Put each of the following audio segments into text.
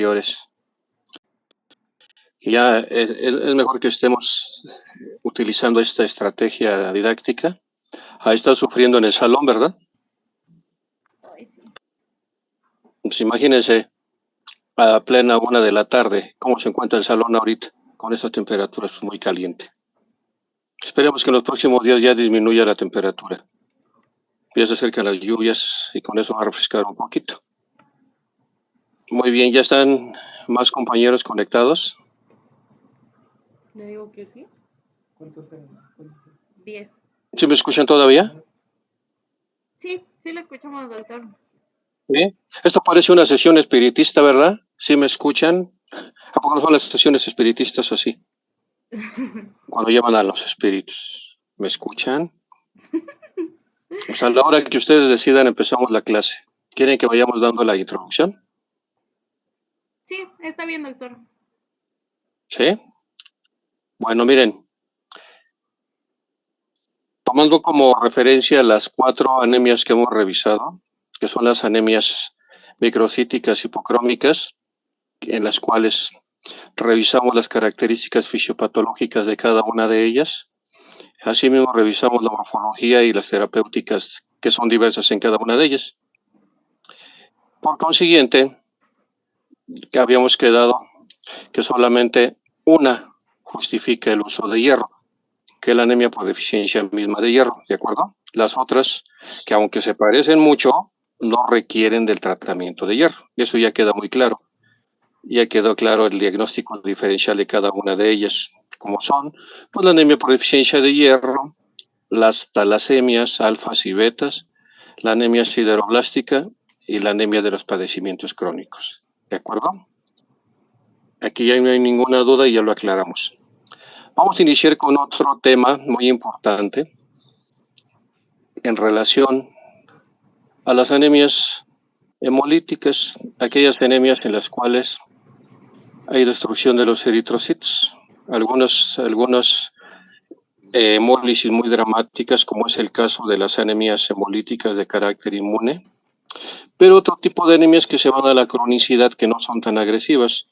anteriores. Y ya es mejor que estemos utilizando esta estrategia didáctica. Ha estado sufriendo en el salón, ¿verdad? Pues imagínense a plena 1 de la tarde cómo se encuentra el salón ahorita con esa temperatura muy caliente. Esperemos que en los próximos días ya disminuya la temperatura. Ya se acercan las lluvias y con eso va a refrescar un poquito. Muy bien, ¿ya están más compañeros conectados? Le digo que sí. ¿Cuántos eran? 10. ¿Sí me escuchan todavía? Sí, sí le escuchamos, doctor. ¿Sí? Esto parece una sesión espiritista, ¿verdad? ¿Sí me escuchan? ¿A poco no son las sesiones espiritistas o sí? Cuando llaman a los espíritus. ¿Me escuchan? Pues a la hora que ustedes decidan empezamos la clase. ¿Quieren que vayamos dando la introducción? Sí, está bien, doctor. ¿Sí? Bueno, miren. Tomando como referencia las 4 anemias que hemos revisado, que son las anemias microcíticas hipocrómicas, en las cuales revisamos las características fisiopatológicas de cada una de ellas. Asimismo, revisamos la morfología y las terapéuticas que son diversas en cada una de ellas. Por consiguiente, que habíamos quedado que solamente una justifica el uso de hierro, que es la anemia por deficiencia misma de hierro, ¿de acuerdo? Las otras, que aunque se parecen mucho, no requieren del tratamiento de hierro. Y eso ya queda muy claro. Ya quedó claro el diagnóstico diferencial de cada una de ellas, como son pues, la anemia por deficiencia de hierro, las talasemias alfas y betas, la anemia sideroblástica y la anemia de los padecimientos crónicos. ¿De acuerdo? Aquí ya no hay ninguna duda y ya lo aclaramos. Vamos a iniciar con otro tema muy importante en relación a las anemias hemolíticas, aquellas anemias en las cuales hay destrucción de los eritrocitos. Algunas hemólisis muy dramáticas, como es el caso de las anemias hemolíticas de carácter inmune, pero otro tipo de anemias que se van a la cronicidad que no son tan agresivas,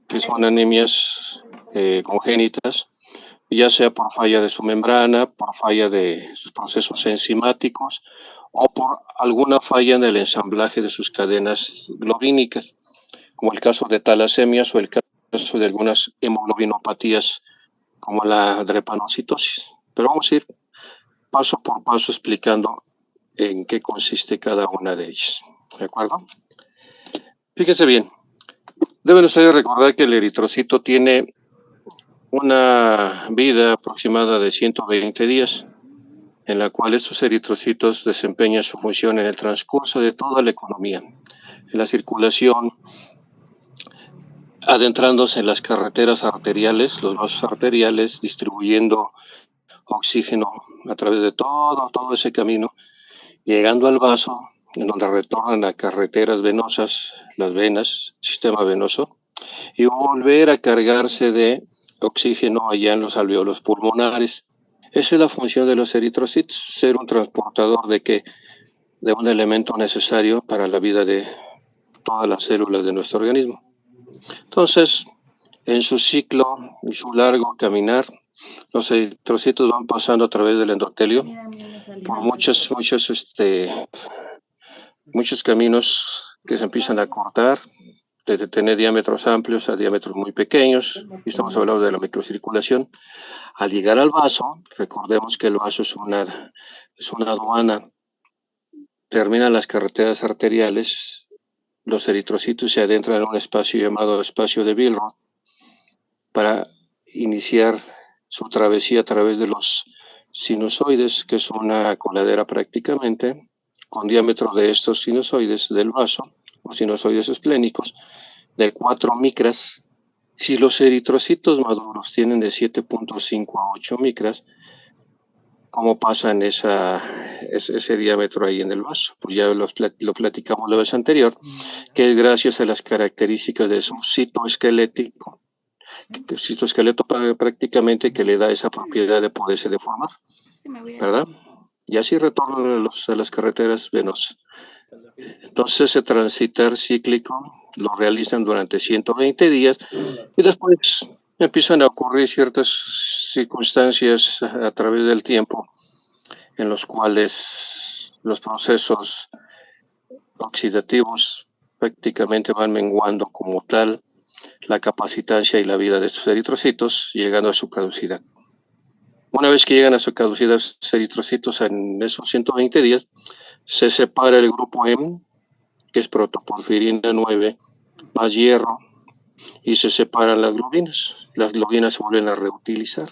que son anemias congénitas, ya sea por falla de su membrana, por falla de sus procesos enzimáticos o por alguna falla en el ensamblaje de sus cadenas globínicas, como el caso de talasemias o el caso de algunas hemoglobinopatías como la drepanocitosis. Pero vamos a ir paso por paso explicando en qué consiste cada una de ellas. ¿De acuerdo? Fíjense bien. Deben ustedes recordar que el eritrocito tiene una vida aproximada de 120 días, en la cual estos eritrocitos desempeñan su función en el transcurso de toda la economía, en la circulación, adentrándose en las carreteras arteriales, los vasos arteriales, distribuyendo oxígeno a través de todo ese camino, llegando al vaso, en donde retornan a carreteras venosas, las venas, sistema venoso, y volver a cargarse de oxígeno allá en los alveolos pulmonares. Esa es la función de los eritrocitos, ser un transportador de un elemento necesario para la vida de todas las células de nuestro organismo. Entonces, en su ciclo y su largo caminar, los eritrocitos van pasando a través del endotelio por muchos caminos que se empiezan a cortar, desde tener diámetros amplios a diámetros muy pequeños, y estamos hablando de la microcirculación. Al llegar al vaso, recordemos que el vaso es una aduana, terminan las carreteras arteriales, los eritrocitos se adentran en un espacio llamado espacio de Billroth para iniciar su travesía a través de los sinusoides, que es una coladera prácticamente, con diámetro de estos sinusoides del vaso, o sinusoides esplénicos, de 4 micras. Si los eritrocitos maduros tienen de 7.5 a 8 micras, ¿cómo pasan ese diámetro ahí en el vaso? Pues ya lo platicamos la vez anterior, que es gracias a las características de su citoesquelético, citoesqueleto prácticamente que le da esa propiedad de poderse deformar, ¿verdad? y así retornan a las carreteras venosas. Entonces ese transitar cíclico lo realizan durante 120 días y después empiezan a ocurrir ciertas circunstancias a través del tiempo en los cuales los procesos oxidativos prácticamente van menguando como tal la capacitancia y la vida de estos eritrocitos, llegando a su caducidad. Una vez que llegan a su caducidad estos eritrocitos en esos 120 días, se separa el grupo M, que es protoporfirina 9, más hierro, y se separan las globinas. Las globinas se vuelven a reutilizar.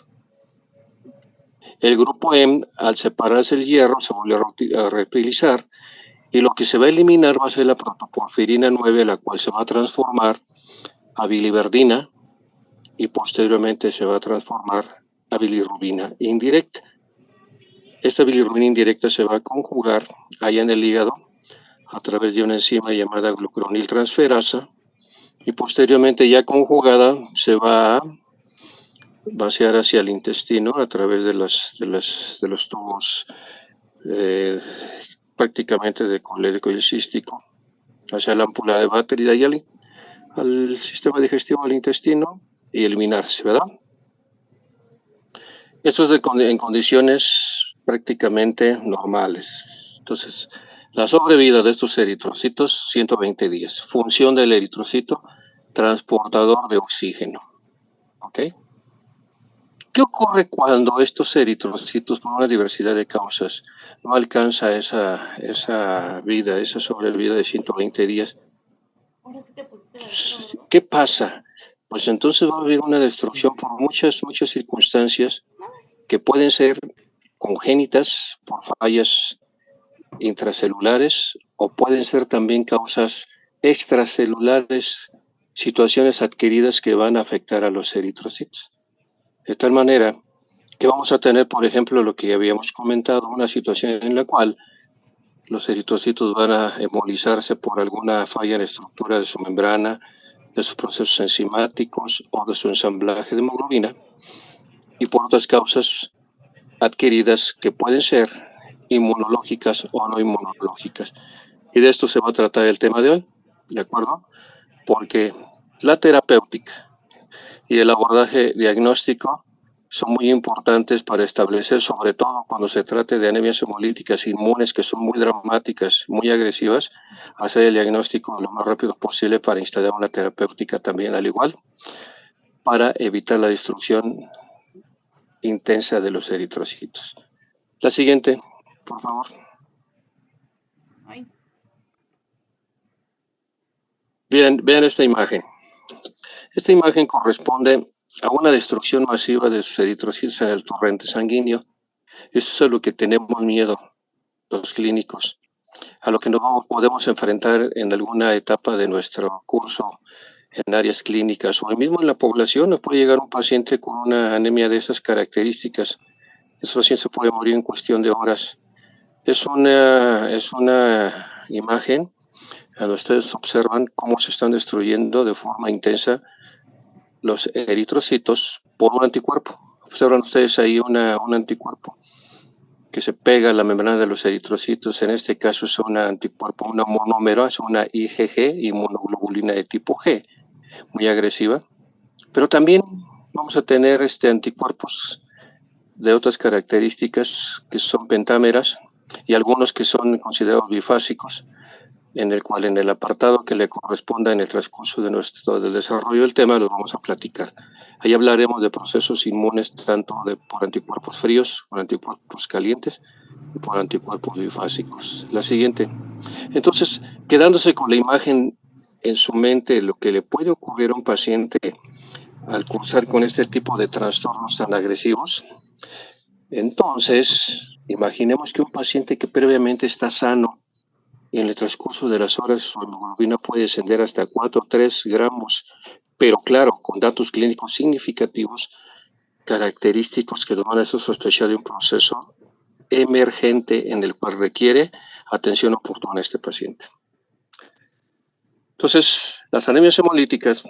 El grupo M, al separarse el hierro, se vuelve a reutilizar, y lo que se va a eliminar va a ser la protoporfirina 9, la cual se va a transformar a biliverdina y posteriormente se va a transformar a bilirrubina indirecta. Esta bilirrubina indirecta se va a conjugar allá en el hígado a través de una enzima llamada glucuroniltransferasa y posteriormente ya conjugada se va a vaciar hacia el intestino a través de los tubos prácticamente de colérico y el cístico hacia la ámpula de Vater y de ahí al sistema digestivo del intestino y eliminarse, ¿verdad? Esto es en condiciones prácticamente normales. Entonces, la sobrevida de estos eritrocitos, 120 días. Función del eritrocito, transportador de oxígeno. ¿Ok? ¿Qué ocurre cuando estos eritrocitos, por una diversidad de causas, no alcanza esa vida, esa sobrevida de 120 días? ¿Qué pasa? Pues entonces va a haber una destrucción por muchas circunstancias que pueden ser congénitas por fallas intracelulares o pueden ser también causas extracelulares, situaciones adquiridas que van a afectar a los eritrocitos. De tal manera que vamos a tener, por ejemplo, lo que ya habíamos comentado, una situación en la cual los eritrocitos van a hemolizarse por alguna falla en la estructura de su membrana, de sus procesos enzimáticos o de su ensamblaje de hemoglobina, y por otras causas adquiridas que pueden ser inmunológicas o no inmunológicas. Y de esto se va a tratar el tema de hoy, ¿de acuerdo? Porque la terapéutica y el abordaje diagnóstico son muy importantes para establecer, sobre todo cuando se trate de anemias hemolíticas inmunes que son muy dramáticas, muy agresivas, hacer el diagnóstico lo más rápido posible para instalar una terapéutica también al igual, para evitar la destrucción intensa de los eritrocitos. La siguiente, por favor. Vean esta imagen. Esta imagen corresponde a una destrucción masiva de sus eritrocitos en el torrente sanguíneo. Eso es a lo que tenemos miedo los clínicos, a lo que nos podemos enfrentar en alguna etapa de nuestro curso en áreas clínicas o mismo en la población. Nos puede llegar un paciente con una anemia de esas características. Ese paciente se puede morir en cuestión de horas. Es una imagen donde ustedes observan cómo se están destruyendo de forma intensa los eritrocitos por un anticuerpo. Observan ustedes ahí un anticuerpo que se pega a la membrana de los eritrocitos. En este caso es un anticuerpo, una monómero, es una IgG, inmunoglobulina de tipo G, muy agresiva. Pero también vamos a tener anticuerpos de otras características que son pentámeras y algunos que son considerados bifásicos, en el cual en el apartado que le corresponda en el transcurso del desarrollo del tema los vamos a platicar. Ahí hablaremos de procesos inmunes tanto por anticuerpos fríos, por anticuerpos calientes y por anticuerpos bifásicos. La siguiente. Entonces, quedándose con la imagen en su mente, lo que le puede ocurrir a un paciente al cursar con este tipo de trastornos tan agresivos. Entonces, imaginemos que un paciente que previamente está sano y en el transcurso de las horas su hemoglobina puede descender hasta 4 o 3 gramos, pero claro, con datos clínicos significativos, característicos que nos van a hacer sospechar de un proceso emergente en el cual requiere atención oportuna a este paciente. Entonces, las anemias hemolíticas,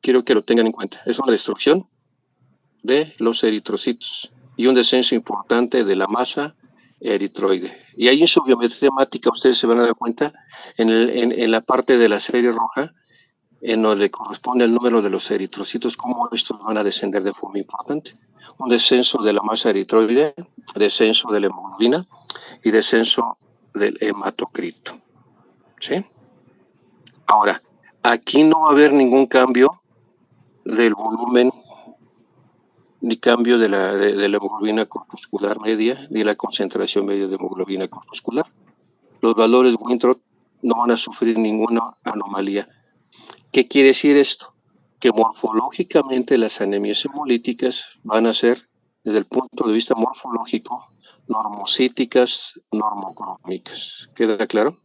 quiero que lo tengan en cuenta, es una destrucción de los eritrocitos y un descenso importante de la masa eritroide. Y ahí en su biometría hemática ustedes se van a dar cuenta en la parte de la serie roja, en donde corresponde el número de los eritrocitos, cómo estos van a descender de forma importante. Un descenso de la masa eritroide, descenso de la hemoglobina y descenso del hematocrito. ¿Sí? Ahora, aquí no va a haber ningún cambio del volumen ni cambio de la hemoglobina corpuscular media, ni la concentración media de hemoglobina corpuscular. Los valores Winthrop no van a sufrir ninguna anomalía. ¿Qué quiere decir esto? Que morfológicamente las anemias hemolíticas van a ser, desde el punto de vista morfológico, normocíticas, normocrómicas. ¿Queda claro?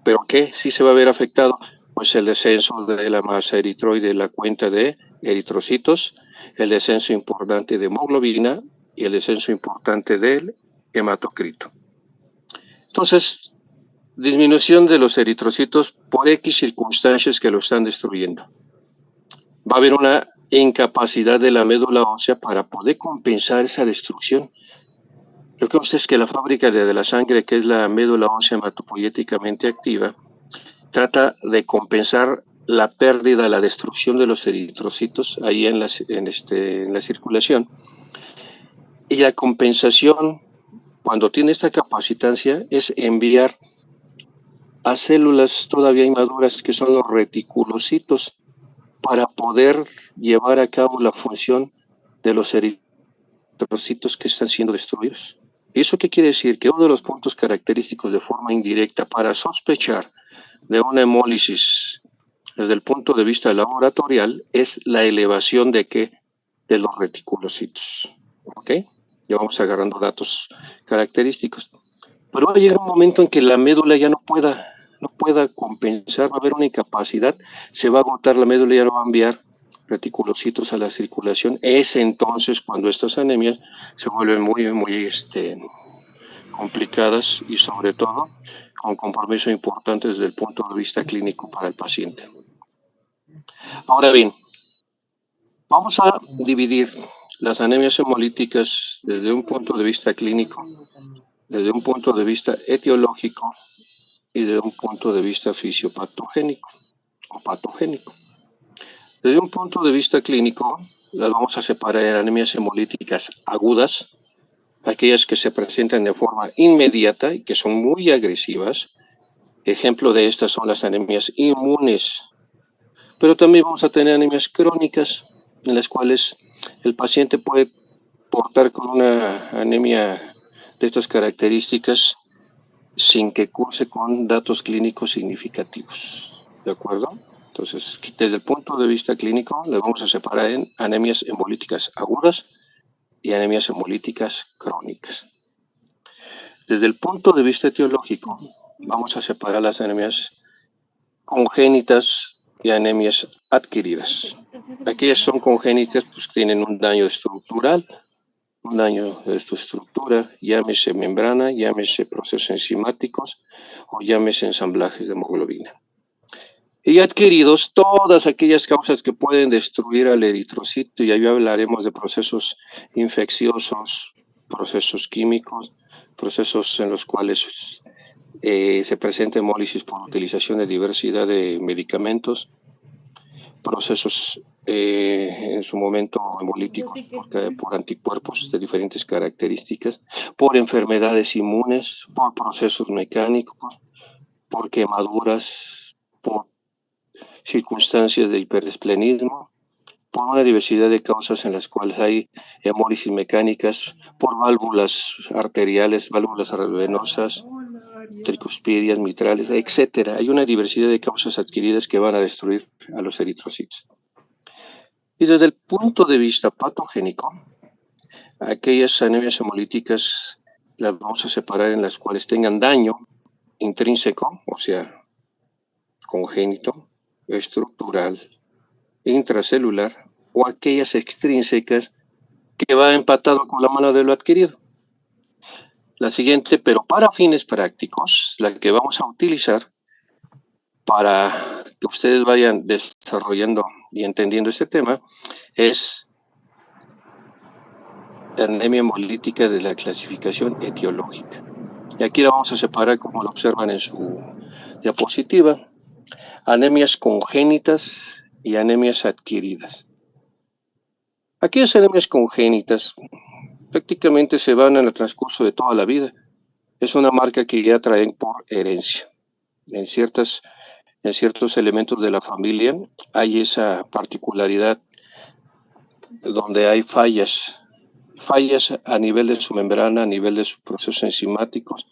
¿Pero qué sí se va a ver afectado? Pues el descenso de la masa eritroide, la cuenta de eritrocitos, el descenso importante de hemoglobina y el descenso importante del hematocrito. Entonces, disminución de los eritrocitos por X circunstancias que lo están destruyendo. Va a haber una incapacidad de la médula ósea para poder compensar esa destrucción. Lo que pasa es que la fábrica de la sangre, que es la médula ósea hematopoyéticamente activa, trata de compensar la pérdida, la destrucción de los eritrocitos ahí en la circulación. Y la compensación, cuando tiene esta capacitancia, es enviar a células todavía inmaduras, que son los reticulocitos, para poder llevar a cabo la función de los eritrocitos que están siendo destruidos. ¿Y eso qué quiere decir? Que uno de los puntos característicos de forma indirecta para sospechar de una hemólisis desde el punto de vista laboratorial es la elevación de ¿qué? De los reticulocitos. ¿Ok? Ya vamos agarrando datos característicos. Pero va a llegar un momento en que la médula ya no pueda compensar, va a haber una incapacidad, se va a agotar la médula y ya no va a enviar reticulocitos a la circulación. Es entonces cuando estas anemias se vuelven muy complicadas y sobre todo con compromiso importante desde el punto de vista clínico para el paciente. Ahora bien, vamos a dividir las anemias hemolíticas desde un punto de vista clínico, desde un punto de vista etiológico y desde un punto de vista fisiopatogénico o patogénico. Desde un punto de vista clínico, las vamos a separar en anemias hemolíticas agudas, aquellas que se presentan de forma inmediata y que son muy agresivas. Ejemplo de estas son las anemias inmunes. Pero también vamos a tener anemias crónicas, en las cuales el paciente puede portar con una anemia de estas características sin que curse con datos clínicos significativos. ¿De acuerdo? Entonces, desde el punto de vista clínico, le vamos a separar en anemias hemolíticas agudas y anemias hemolíticas crónicas. Desde el punto de vista etiológico, vamos a separar las anemias congénitas y anemias adquiridas. Aquellas son congénitas, pues tienen un daño estructural, un daño de su estructura, llámese membrana, llámese procesos enzimáticos o llámese ensamblajes de hemoglobina. Y adquiridos, todas aquellas causas que pueden destruir al eritrocito, y ahí hablaremos de procesos infecciosos, procesos químicos, procesos en los cuales se presenta hemólisis por utilización de diversidad de medicamentos, procesos en su momento hemolíticos por anticuerpos de diferentes características, por enfermedades inmunes, por procesos mecánicos, por quemaduras, por circunstancias de hiperesplenismo, por una diversidad de causas en las cuales hay hemólisis mecánicas, por válvulas arteriales, válvulas venosas, tricuspidias, mitrales, etcétera. Hay una diversidad de causas adquiridas que van a destruir a los eritrocitos. Y desde el punto de vista patogénico, aquellas anemias hemolíticas las vamos a separar en las cuales tengan daño intrínseco, o sea, congénito, estructural, intracelular, o aquellas extrínsecas que va empatado con la mano de lo adquirido. La siguiente, pero para fines prácticos, la que vamos a utilizar para que ustedes vayan desarrollando y entendiendo este tema, es anemia hemolítica de la clasificación etiológica. Y aquí la vamos a separar, como lo observan en su diapositiva, anemias congénitas y anemias adquiridas. Aquellas anemias congénitas prácticamente se van en el transcurso de toda la vida. Es una marca que ya traen por herencia. En ciertos elementos de la familia hay esa particularidad donde hay fallas a nivel de su membrana, a nivel de sus procesos enzimáticos,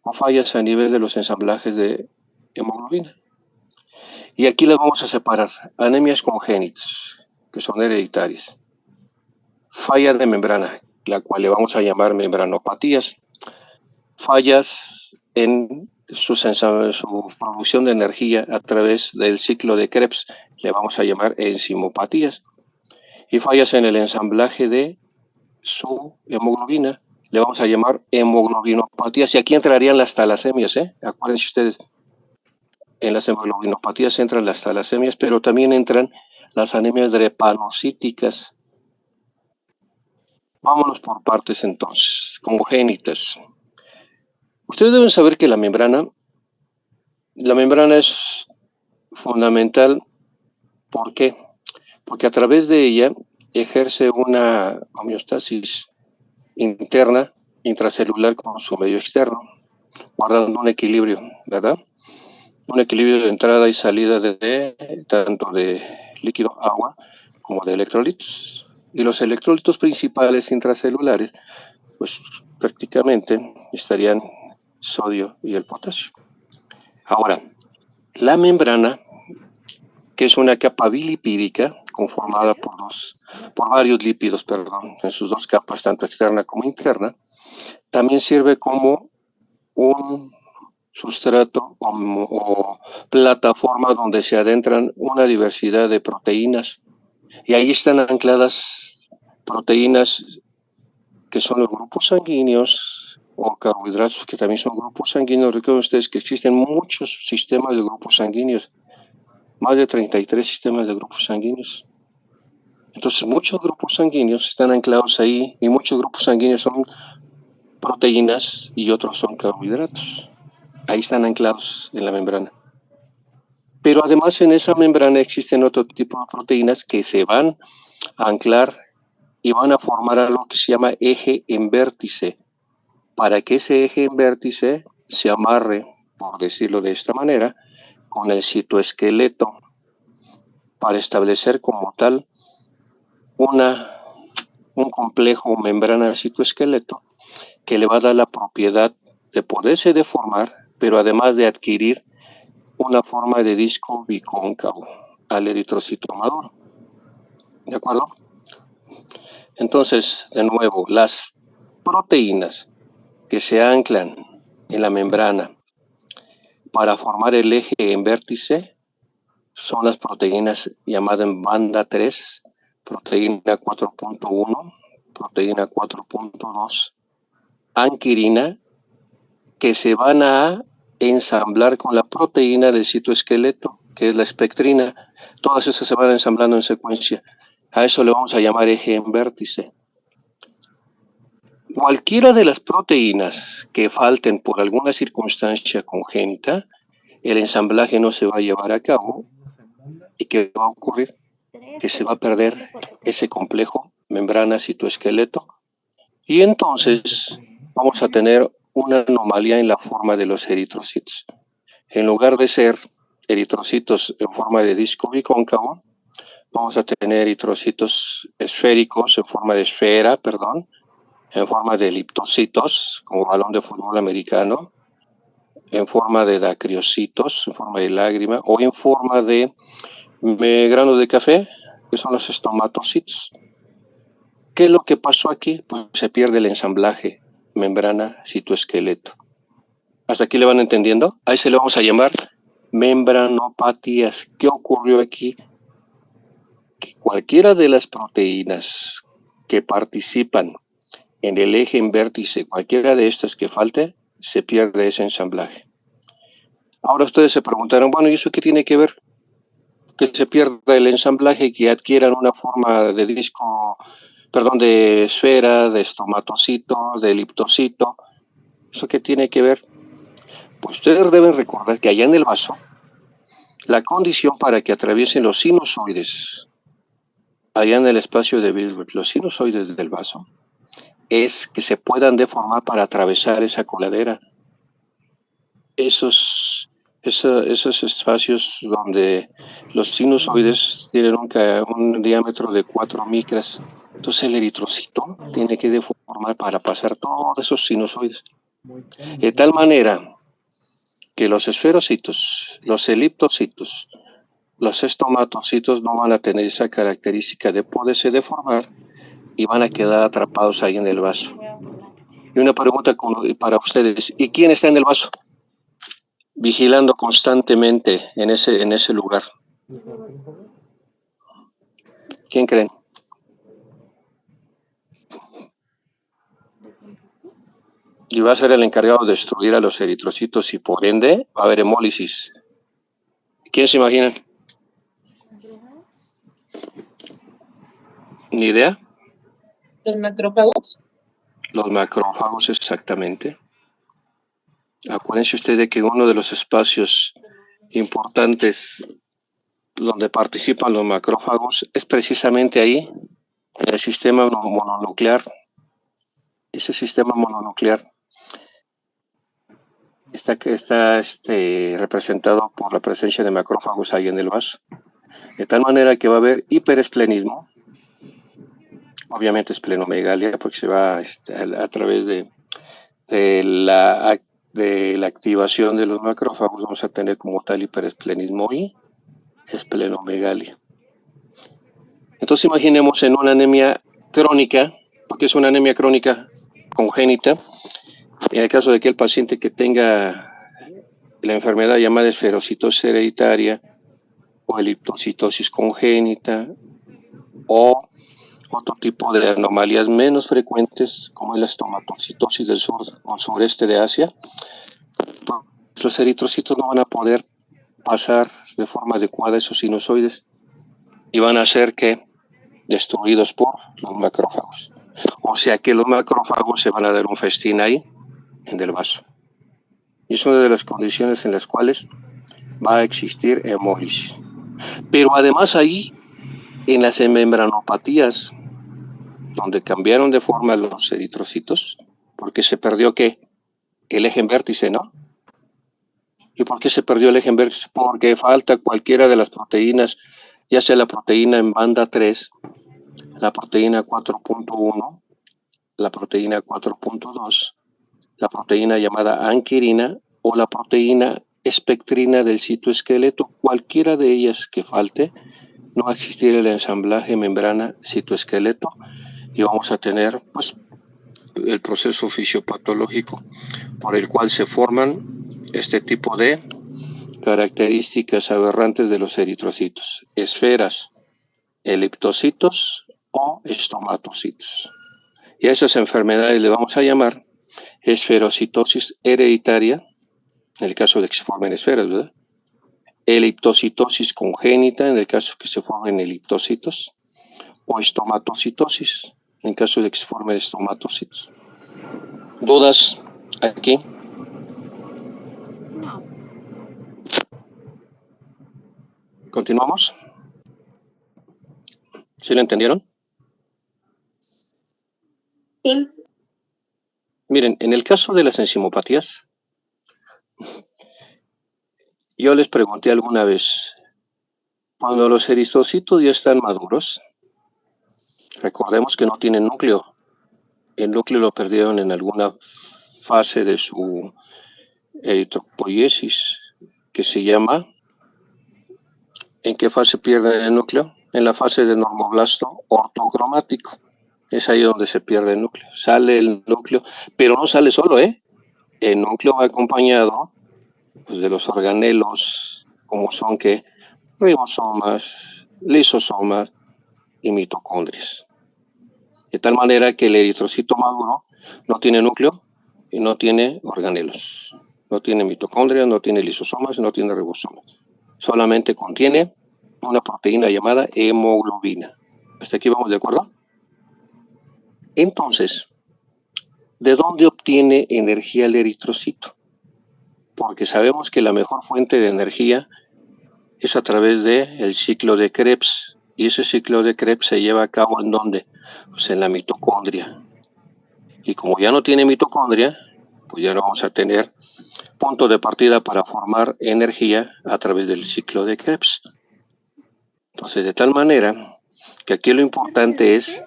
o fallas a nivel de los ensamblajes de hemoglobina. Y aquí las vamos a separar. Anemias congénitas, que son hereditarias. Falla de membrana, la cual le vamos a llamar membranopatías. Fallas en su producción de energía a través del ciclo de Krebs, le vamos a llamar enzimopatías. Y fallas en el ensamblaje de su hemoglobina, le vamos a llamar hemoglobinopatías. Y aquí entrarían las talasemias, acuérdense ustedes, en las hemoglobinopatías entran las talasemias, pero también entran las anemias drepanocíticas. Vámonos por partes entonces, congénitas. Ustedes deben saber que la membrana es fundamental. ¿Por qué? Porque a través de ella ejerce una homeostasis interna, intracelular con su medio externo, guardando un equilibrio, ¿verdad? Un equilibrio de entrada y salida tanto de líquido agua como de electrolitos. Y los electrolitos principales intracelulares, pues prácticamente estarían sodio y el potasio. Ahora, la membrana, que es una capa bilipídica conformada por varios lípidos, en sus dos capas, tanto externa como interna, también sirve como un sustrato o plataforma donde se adentran una diversidad de proteínas, y ahí están ancladas proteínas que son los grupos sanguíneos o carbohidratos que también son grupos sanguíneos. Recuerden ustedes que existen muchos sistemas de grupos sanguíneos, más de 33 sistemas de grupos sanguíneos. Entonces muchos grupos sanguíneos están anclados ahí, y muchos grupos sanguíneos son proteínas y otros son carbohidratos. Ahí están anclados en la membrana. Pero además en esa membrana existen otro tipo de proteínas que se van a anclar y van a formar algo que se llama eje en vértice, para que ese eje en vértice se amarre, por decirlo de esta manera, con el citoesqueleto, para establecer como tal un complejo membrana citoesqueleto que le va a dar la propiedad de poderse deformar, pero además de adquirir una forma de disco bicóncavo al eritrocito maduro. ¿De acuerdo? Entonces, de nuevo, las proteínas que se anclan en la membrana para formar el eje en vértice son las proteínas llamadas en banda 3, proteína 4.1, proteína 4.2, anquirina, que se van a ensamblar con la proteína del citoesqueleto, que es la espectrina. Todas esas se van ensamblando en secuencia. A eso le vamos a llamar eje en vértice. Cualquiera de las proteínas que falten por alguna circunstancia congénita, el ensamblaje no se va a llevar a cabo. ¿Y qué va a ocurrir? Que se va a perder ese complejo membrana citoesqueleto, y entonces vamos a tener una anomalía en la forma de los eritrocitos. En lugar de ser eritrocitos en forma de disco bicóncavo, vamos a tener eritrocitos esféricos en forma de esfera, en forma de eliptocitos, como balón de fútbol americano, en forma de dacriocitos, en forma de lágrima, o en forma de granos de café, que son los estomatocitos. ¿Qué es lo que pasó aquí? Pues se pierde el ensamblaje membrana citoesqueleto. ¿Hasta aquí le van entendiendo? Ahí se le vamos a llamar membranopatías. ¿Qué ocurrió aquí? Que cualquiera de las proteínas que participan en el eje en vértice, cualquiera de estas que falte, se pierde ese ensamblaje. Ahora ustedes se preguntaron, bueno, ¿y eso qué tiene que ver? Que se pierda el ensamblaje y que adquieran una forma de disco perdón, de esfera, de estomatocito, de eliptocito. ¿Eso qué tiene que ver? Pues ustedes deben recordar que allá en el vaso, la condición para que atraviesen los sinusoides, allá en el espacio de Bilbert, los sinusoides del vaso, es que se puedan deformar para atravesar esa coladera. Esos espacios donde los sinusoides tienen un diámetro de 4 micras. Entonces el eritrocito tiene que deformar para pasar todos esos sinusoides. De tal manera que los esferocitos, los eliptocitos, los estomatocitos no van a tener esa característica de poderse deformar y van a quedar atrapados ahí en el vaso. Y una pregunta para ustedes, ¿y quién está en el vaso? Vigilando constantemente en ese lugar. ¿Quién creen? Y va a ser el encargado de destruir a los eritrocitos y por ende va a haber hemólisis. ¿Quién se imagina? ¿Ni idea? ¿Los macrófagos? Los macrófagos, exactamente. Acuérdense ustedes de que uno de los espacios importantes donde participan los macrófagos es precisamente ahí, el sistema mononuclear. Ese sistema mononuclear está representado por la presencia de macrófagos ahí en el vaso. De tal manera que va a haber hiperesplenismo, obviamente esplenomegalia, porque se va a través de la activación de los macrófagos, vamos a tener como tal hiperesplenismo y esplenomegalia. Entonces imaginemos en una anemia crónica, porque es una anemia crónica congénita, en el caso de que el paciente que tenga la enfermedad llamada esferocitosis hereditaria o eliptocitosis congénita o otro tipo de anomalías menos frecuentes como es la estomatocitosis del sur o sureste de Asia, pues los eritrocitos no van a poder pasar de forma adecuada esos sinusoides y van a ser que destruidos por los macrófagos. O sea que los macrófagos se van a dar un festín ahí en el vaso. Y es una de las condiciones en las cuales va a existir hemólisis. Pero además ahí, en las membranopatías, donde cambiaron de forma los eritrocitos, porque se perdió ¿qué? El eje en vértice, ¿no? ¿Y por qué se perdió el eje en vértice? Porque falta cualquiera de las proteínas, ya sea la proteína en banda 3, la proteína 4.1, la proteína 4.2, la proteína llamada anquirina o la proteína espectrina del citoesqueleto. Cualquiera de ellas que falte, no va a existir el ensamblaje membrana citoesqueleto y vamos a tener pues el proceso fisiopatológico por el cual se forman este tipo de características aberrantes de los eritrocitos, esferas, eliptocitos o estomatocitos. Y a esas enfermedades le vamos a llamar esferocitosis hereditaria, en el caso de que se formen esferas, ¿verdad? Eliptocitosis congénita, en el caso de que se formen eliptocitos, o estomatocitosis, en caso de que se formen estomatocitos. ¿Dudas aquí? No. ¿Continuamos? ¿Sí lo entendieron? Sí. Miren, en el caso de las enzimopatías, yo les pregunté alguna vez, cuando los eritrocitos ya están maduros, recordemos que no tienen núcleo. El núcleo lo perdieron en alguna fase de su eritropoiesis, que se llama, ¿en qué fase pierden el núcleo? En la fase de normoblasto ortocromático. Es ahí donde se pierde el núcleo. Sale el núcleo, pero no sale solo, ¿eh? El núcleo va acompañado pues, de los organelos, como son que ribosomas, lisosomas y mitocondrias. De tal manera que el eritrocito maduro no tiene núcleo y no tiene organelos. No tiene mitocondrias, no tiene lisosomas, no tiene ribosomas. Solamente contiene una proteína llamada hemoglobina. ¿Hasta aquí vamos de acuerdo? Entonces, ¿de dónde obtiene energía el eritrocito? Porque sabemos que la mejor fuente de energía es a través del ciclo de Krebs. Y ese ciclo de Krebs se lleva a cabo ¿en dónde? Pues en la mitocondria. Y como ya no tiene mitocondria, pues ya no vamos a tener punto de partida para formar energía a través del ciclo de Krebs. Entonces, de tal manera que aquí lo importante es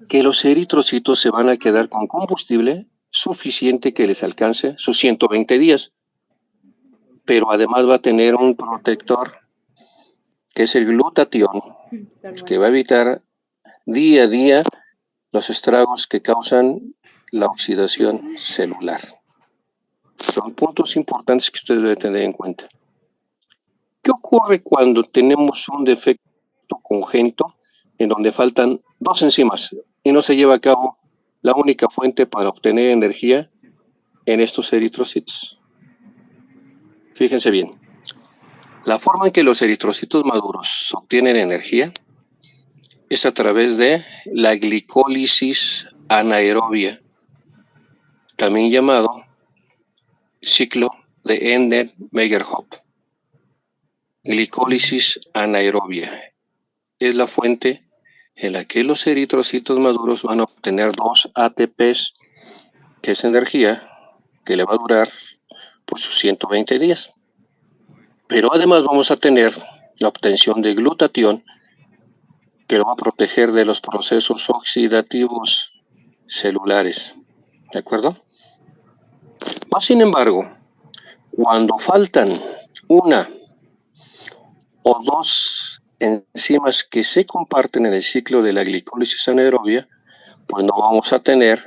que los eritrocitos se van a quedar con combustible suficiente que les alcance sus 120 días. Pero además va a tener un protector que es el glutatión, que va a evitar día a día los estragos que causan la oxidación celular. Son puntos importantes que ustedes deben tener en cuenta. ¿Qué ocurre cuando tenemos un defecto congénito en donde faltan dos enzimas y no se lleva a cabo la única fuente para obtener energía en estos eritrocitos? Fíjense bien, la forma en que los eritrocitos maduros obtienen energía es a través de la glicólisis anaerobia, también llamado ciclo de Ender-Magerhof. Glicólisis anaerobia es la fuente en la que los eritrocitos maduros van a obtener 2 ATPs, que es energía que le va a durar por sus 120 días. Pero además vamos a tener la obtención de glutatión, que lo va a proteger de los procesos oxidativos celulares. ¿De acuerdo? Más sin embargo, cuando faltan una o dos enzimas que se comparten en el ciclo de la glicólisis anaerobia, pues no vamos a tener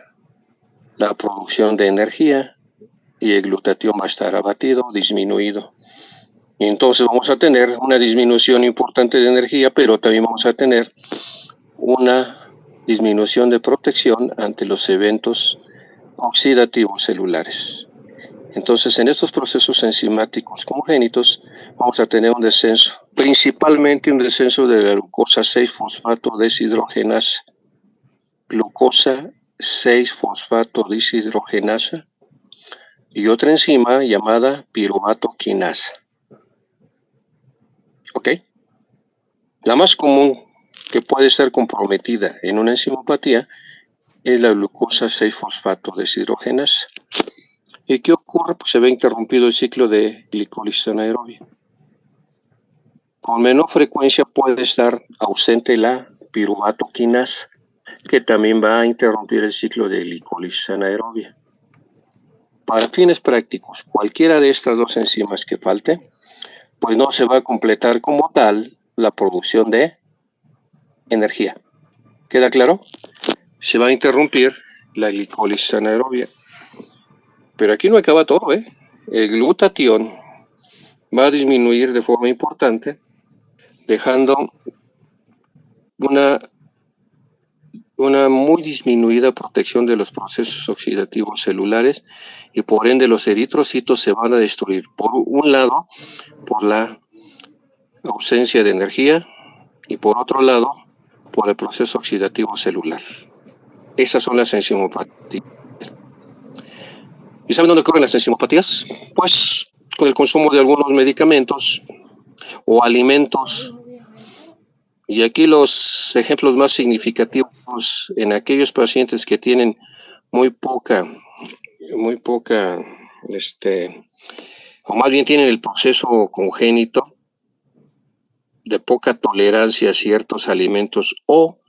la producción de energía y el glutatión va a estar abatido, disminuido. Y entonces vamos a tener una disminución importante de energía, pero también vamos a tener una disminución de protección ante los eventos oxidativos celulares. Entonces, en estos procesos enzimáticos congénitos vamos a tener un descenso, principalmente un descenso de la glucosa 6-fosfato deshidrogenasa. Glucosa 6-fosfato deshidrogenasa y otra enzima llamada piruvato quinasa. ¿Ok? La más común que puede estar comprometida en una enzimopatía es la glucosa 6-fosfato deshidrogenasa. ¿Y qué ocurre? Pues se ve interrumpido el ciclo de glicólisis anaerobia. Con menor frecuencia puede estar ausente la piruvato quinasa, que también va a interrumpir el ciclo de glicólisis anaerobia. Para fines prácticos, cualquiera de estas dos enzimas que falte, pues no se va a completar como tal la producción de energía. ¿Queda claro? Se va a interrumpir la glicólisis anaerobia. Pero aquí no acaba todo, ¿eh? El glutatión va a disminuir de forma importante, dejando una muy disminuida protección de los procesos oxidativos celulares y por ende los eritrocitos se van a destruir. Por un lado, por la ausencia de energía y por otro lado, por el proceso oxidativo celular. Esas son las enzimopatías. ¿Y saben dónde ocurren las enzimopatías? Pues con el consumo de algunos medicamentos o alimentos. Y aquí los ejemplos más significativos en aquellos pacientes que tienen muy poca, o más bien tienen el proceso congénito de poca tolerancia a ciertos alimentos o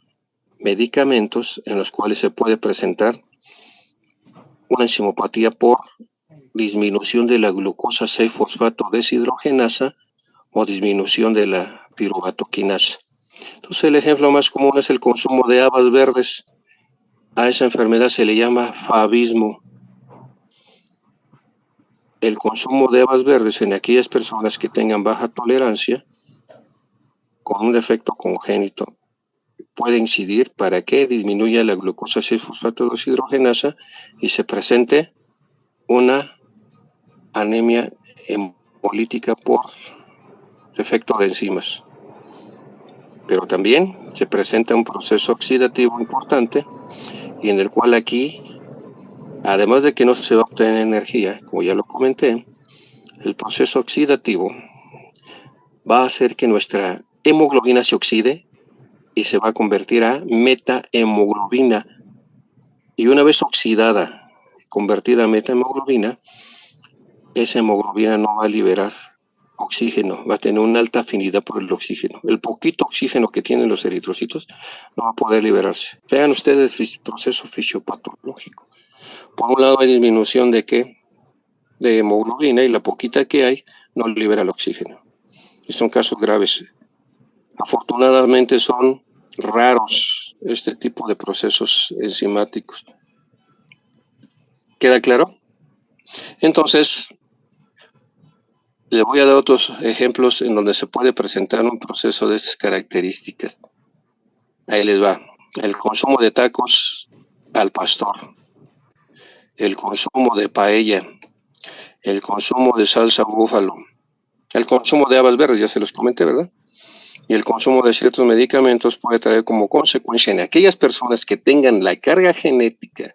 medicamentos en los cuales se puede presentar una enzimopatía por disminución de la glucosa 6-fosfato deshidrogenasa o disminución de la piruvato quinasa. Entonces el ejemplo más común es el consumo de habas verdes. A esa enfermedad se le llama favismo. El consumo de habas verdes en aquellas personas que tengan baja tolerancia con un defecto congénito puede incidir para que disminuya la glucosa 6-fosfato deshidrogenasa y se presente una anemia hemolítica por defecto de enzimas. Pero también se presenta un proceso oxidativo importante y en el cual aquí, además de que no se va a obtener energía, como ya lo comenté, el proceso oxidativo va a hacer que nuestra hemoglobina se oxide y se va a convertir a metahemoglobina. Y una vez oxidada, convertida a metahemoglobina, esa hemoglobina no va a liberar oxígeno, va a tener una alta afinidad por el oxígeno. El poquito oxígeno que tienen los eritrocitos no va a poder liberarse. Vean ustedes el proceso fisiopatológico. Por un lado hay disminución de ¿qué? De hemoglobina, y la poquita que hay no libera el oxígeno. Y son casos graves. Afortunadamente son raros este tipo de procesos enzimáticos. ¿Queda claro? Entonces, le voy a dar otros ejemplos en donde se puede presentar un proceso de esas características. Ahí les va. El consumo de tacos al pastor, el consumo de paella, el consumo de salsa búfalo, el consumo de habas verdes, ya se los comenté, ¿verdad? Y el consumo de ciertos medicamentos puede traer como consecuencia en aquellas personas que tengan la carga genética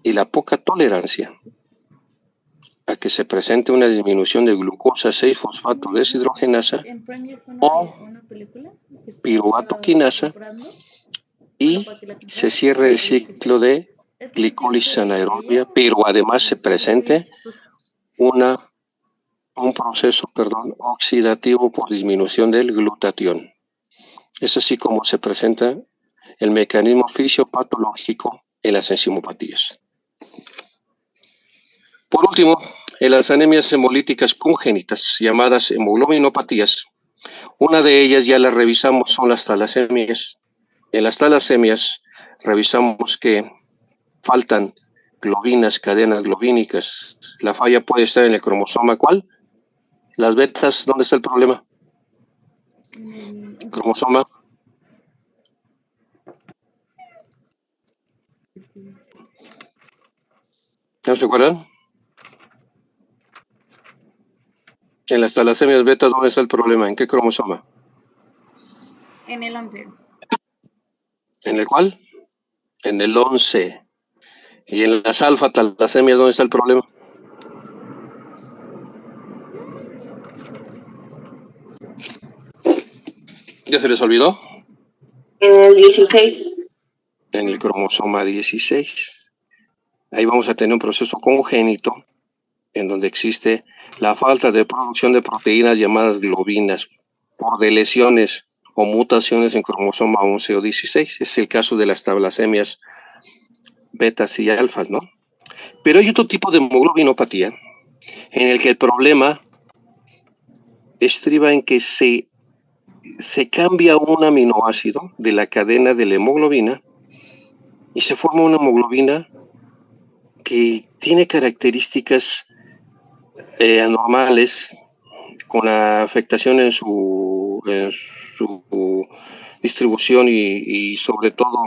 y la poca tolerancia a que se presente una disminución de glucosa 6-fosfato deshidrogenasa o piruvato quinasa y se cierre el ciclo de glicólisis anaerobia, pero además se presente un proceso oxidativo por disminución del glutatión. Es así como se presenta el mecanismo fisiopatológico en las enzimopatías. Por último, en las anemias hemolíticas congénitas, llamadas hemoglobinopatías, una de ellas ya la revisamos, son las talasemias. En las talasemias revisamos que faltan globinas, cadenas globínicas. La falla puede estar en el cromosoma, ¿cuál? Las betas, ¿dónde está el problema? Cromosoma. ¿No se acuerdan? En las talasemias beta, ¿dónde está el problema? ¿En qué cromosoma? En el 11. ¿En el cuál? En el 11. Y en las alfa talasemias, ¿dónde está el problema? ¿Ya se les olvidó? En el 16. En el cromosoma 16. Ahí vamos a tener un proceso congénito en donde existe la falta de producción de proteínas llamadas globinas por lesiones o mutaciones en cromosoma 11 o 16. Es el caso de las talasemias betas y alfas, ¿no? Pero hay otro tipo de hemoglobinopatía en el que el problema estriba en que se cambia un aminoácido de la cadena de la hemoglobina y se forma una hemoglobina que tiene características anormales, con afectación en su distribución y sobre todo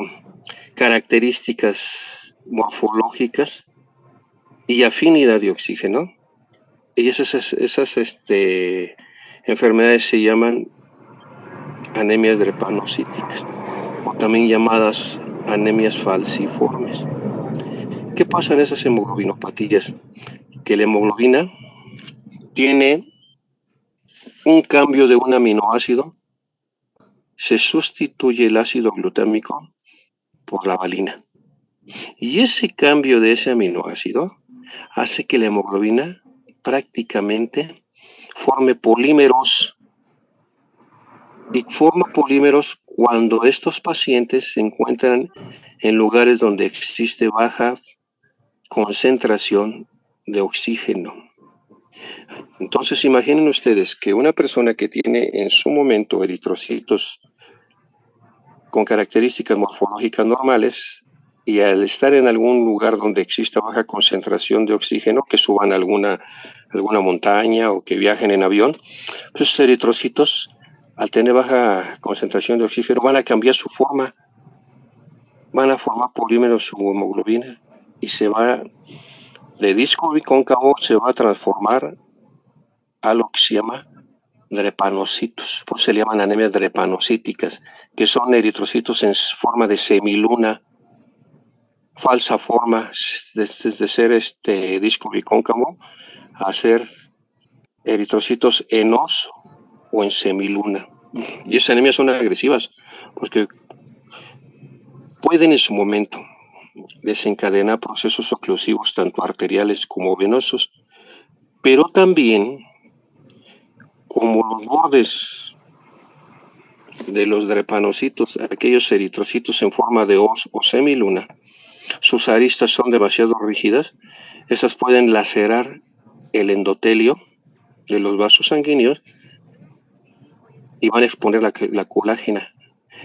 características morfológicas y afinidad de oxígeno. Y esas enfermedades se llaman anemias drepanocíticas, o también llamadas anemias falciformes. ¿Qué pasa en esas hemoglobinopatías? Que la hemoglobina tiene un cambio de un aminoácido, se sustituye el ácido glutámico por la valina. Y ese cambio de ese aminoácido hace que la hemoglobina prácticamente forme polímeros. Y forma polímeros cuando estos pacientes se encuentran en lugares donde existe baja concentración de oxígeno. Entonces imaginen ustedes que una persona que tiene en su momento eritrocitos con características morfológicas normales, y al estar en algún lugar donde exista baja concentración de oxígeno, que suban a alguna montaña o que viajen en avión, pues esos eritrocitos, al tener baja concentración de oxígeno, van a cambiar su forma, van a formar polímeros su hemoglobina y se va de disco bicóncavo, se va a transformar a lo que se llama drepanocitos, por eso se llaman anemias drepanocíticas, que son eritrocitos en forma de semiluna falsa forma de ser disco bicóncavo a ser eritrocitos en os o en semiluna. Y esas anemias son agresivas porque pueden en su momento desencadenar procesos oclusivos tanto arteriales como venosos, pero también como los bordes de los drepanocitos, aquellos eritrocitos en forma de os o semiluna, sus aristas son demasiado rígidas, esas pueden lacerar el endotelio de los vasos sanguíneos y van a exponer la colágena.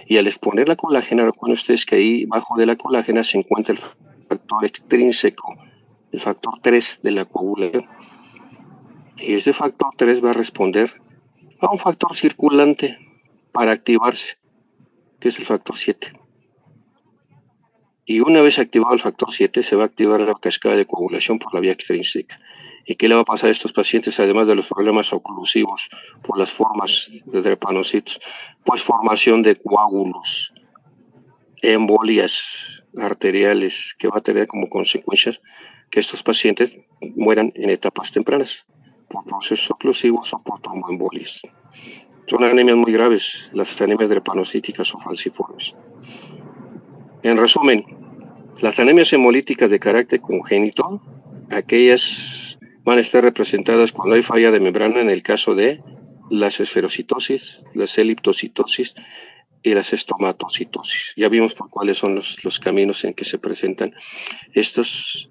Y al exponer la colágena, recuerden ustedes que ahí bajo de la colágena se encuentra el factor extrínseco, el factor 3 de la coagulación. Y ese factor 3 va a responder a un factor circulante para activarse, que es el factor 7. Y una vez activado el factor 7, se va a activar la cascada de coagulación por la vía extrínseca. ¿Y qué le va a pasar a estos pacientes, además de los problemas oclusivos por las formas de drepanocitos? Pues formación de coágulos, embolias arteriales, que va a tener como consecuencias que estos pacientes mueran en etapas tempranas por procesos oclusivos o por tromboembolias. Son anemias muy graves, las anemias drepanocíticas o falciformes. En resumen, las anemias hemolíticas de carácter congénito, aquellas van a estar representadas cuando hay falla de membrana en el caso de las esferocitosis, las eliptocitosis y las estomatocitosis. Ya vimos por cuáles son los caminos en que se presentan estas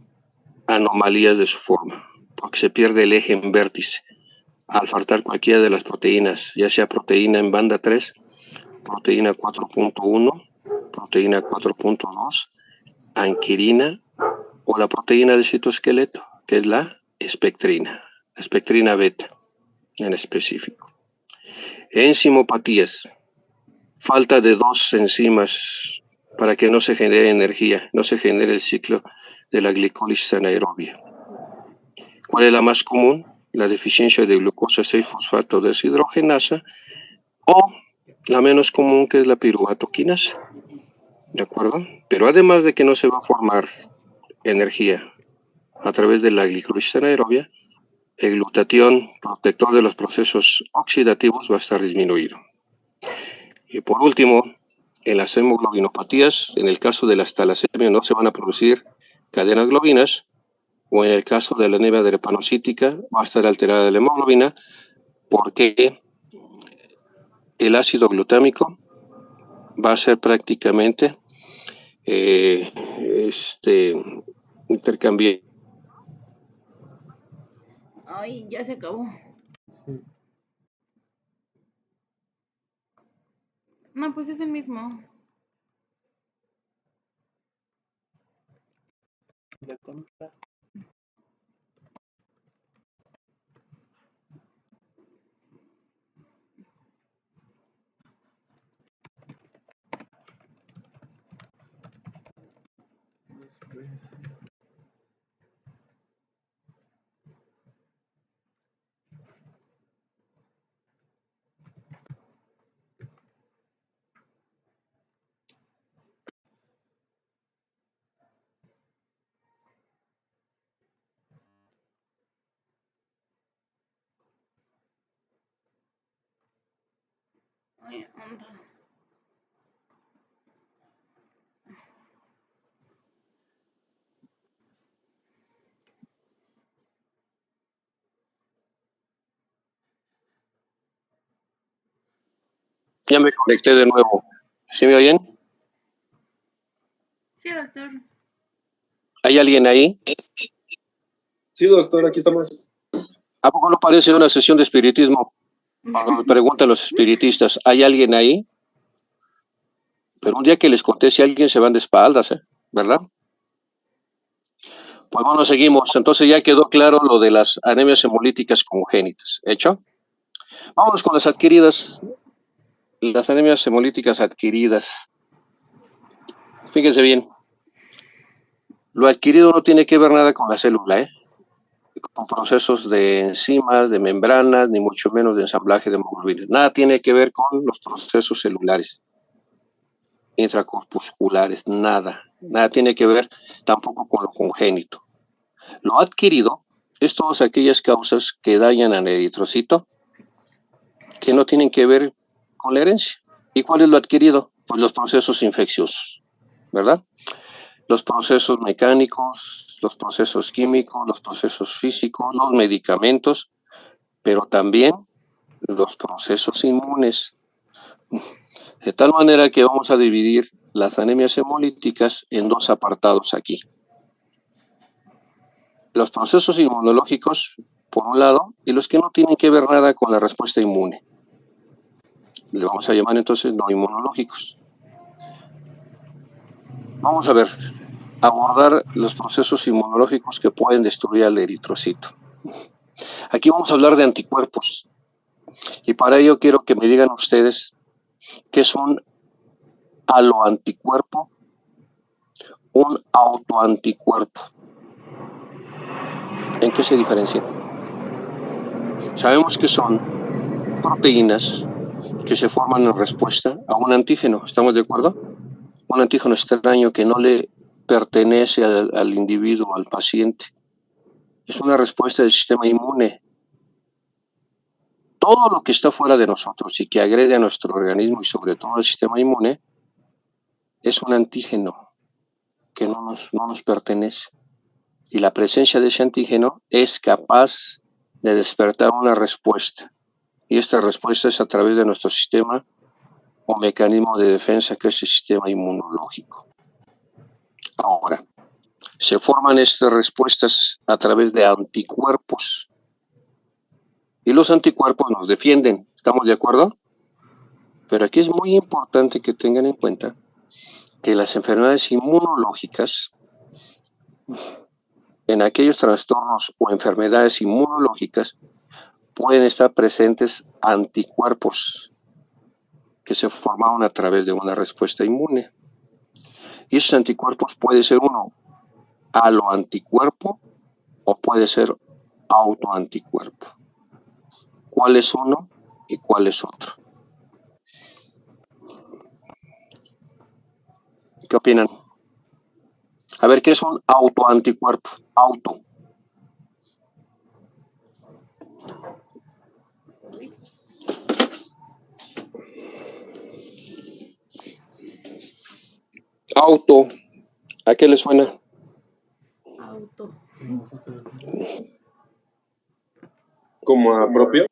anomalías de su forma, porque se pierde el eje en vértice al faltar cualquiera de las proteínas, ya sea proteína en banda 3, proteína 4.1, proteína 4.2, anquirina o la proteína del citoesqueleto, que es la espectrina beta en específico. Enzimopatías, falta de dos enzimas para que no se genere energía, no se genere el ciclo de la glicólisis anaerobia. ¿Cuál es la más común? La deficiencia de glucosa 6-fosfato deshidrogenasa, o la menos común, que es la piruvatoquinasa. ¿De acuerdo? Pero además de que no se va a formar energía a través de la glicólisis anaerobia, el glutatión, protector de los procesos oxidativos, va a estar disminuido. Y por último, en las hemoglobinopatías, en el caso de las talasemias, no se van a producir cadenas globinas, o en el caso de la anemia drepanocítica va a estar alterada la hemoglobina porque el ácido glutámico va a ser prácticamente intercambiado. Ay, ya se acabó. No, pues es el mismo. Ay, anda. Ya me conecté de nuevo. ¿Sí me oyen? Sí, doctor. ¿Hay alguien ahí? Sí, doctor, aquí estamos. ¿A poco no parece una sesión de espiritismo? Cuando me preguntan los espiritistas, ¿hay alguien ahí? Pero un día que les conté, si alguien se van de espaldas, ¿verdad? Pues bueno, seguimos. Entonces ya quedó claro lo de las anemias hemolíticas congénitas. ¿Hecho? Vámonos con las adquiridas. Las anemias hemolíticas adquiridas. Fíjense bien. Lo adquirido no tiene que ver nada con la célula, con procesos de enzimas, de membranas, ni mucho menos de ensamblaje de hemoglobinas. Nada tiene que ver con los procesos celulares. intracorpusculares, nada tiene que ver tampoco con lo congénito. Lo adquirido es todas aquellas causas que dañan al eritrocito que no tienen que ver con la herencia. ¿Y cuál es lo adquirido? Pues los procesos infecciosos, ¿verdad? Los procesos mecánicos, los procesos químicos, los procesos físicos, los medicamentos, pero también los procesos inmunes. De tal manera que vamos a dividir las anemias hemolíticas en dos apartados aquí. Los procesos inmunológicos, por un lado, y los que no tienen que ver nada con la respuesta inmune. Le vamos a llamar entonces no inmunológicos. Vamos a ver, abordar los procesos inmunológicos que pueden destruir al eritrocito. Aquí vamos a hablar de anticuerpos. Y para ello quiero que me digan ustedes qué es un aloanticuerpo, un autoanticuerpo. ¿En qué se diferencian? Sabemos que son proteínas que se forman en respuesta a un antígeno, ¿estamos de acuerdo? Un antígeno extraño que no le pertenece al individuo, al paciente. Es una respuesta del sistema inmune. Todo lo que está fuera de nosotros y que agrede a nuestro organismo y sobre todo al sistema inmune es un antígeno que no nos pertenece. Y la presencia de ese antígeno es capaz de despertar una respuesta. Y esta respuesta es a través de nuestro sistema o mecanismo de defensa, que es el sistema inmunológico. Ahora, se forman estas respuestas a través de anticuerpos. Y los anticuerpos nos defienden, ¿estamos de acuerdo? Pero aquí es muy importante que tengan en cuenta que las enfermedades inmunológicas, en aquellos trastornos o enfermedades inmunológicas, pueden estar presentes anticuerpos que se formaron a través de una respuesta inmune. Y esos anticuerpos puede ser uno aloanticuerpo o puede ser autoanticuerpo. ¿Cuál es uno y cuál es otro? ¿Qué opinan? A ver, ¿qué es un autoanticuerpo? Auto. Auto. ¿A qué le suena? Auto. ¿Como a propio?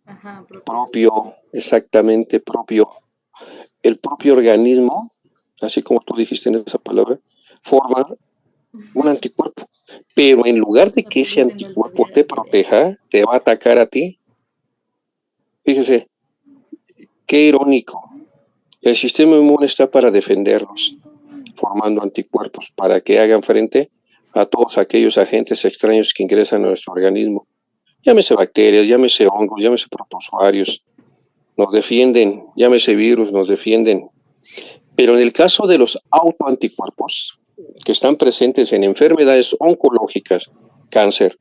Ajá, Propio, exactamente, propio. El propio organismo, así como tú dijiste en esa palabra, forma un anticuerpo. Pero en lugar de que ese anticuerpo te proteja, te va a atacar a ti. Fíjese, qué irónico. El sistema inmune está para defendernos, formando anticuerpos para que hagan frente a todos aquellos agentes extraños que ingresan a nuestro organismo. Llámese bacterias, llámese hongos, llámese protozoarios. Nos defienden, llámese virus, nos defienden. Pero en el caso de los autoanticuerpos, que están presentes en enfermedades oncológicas, cáncer,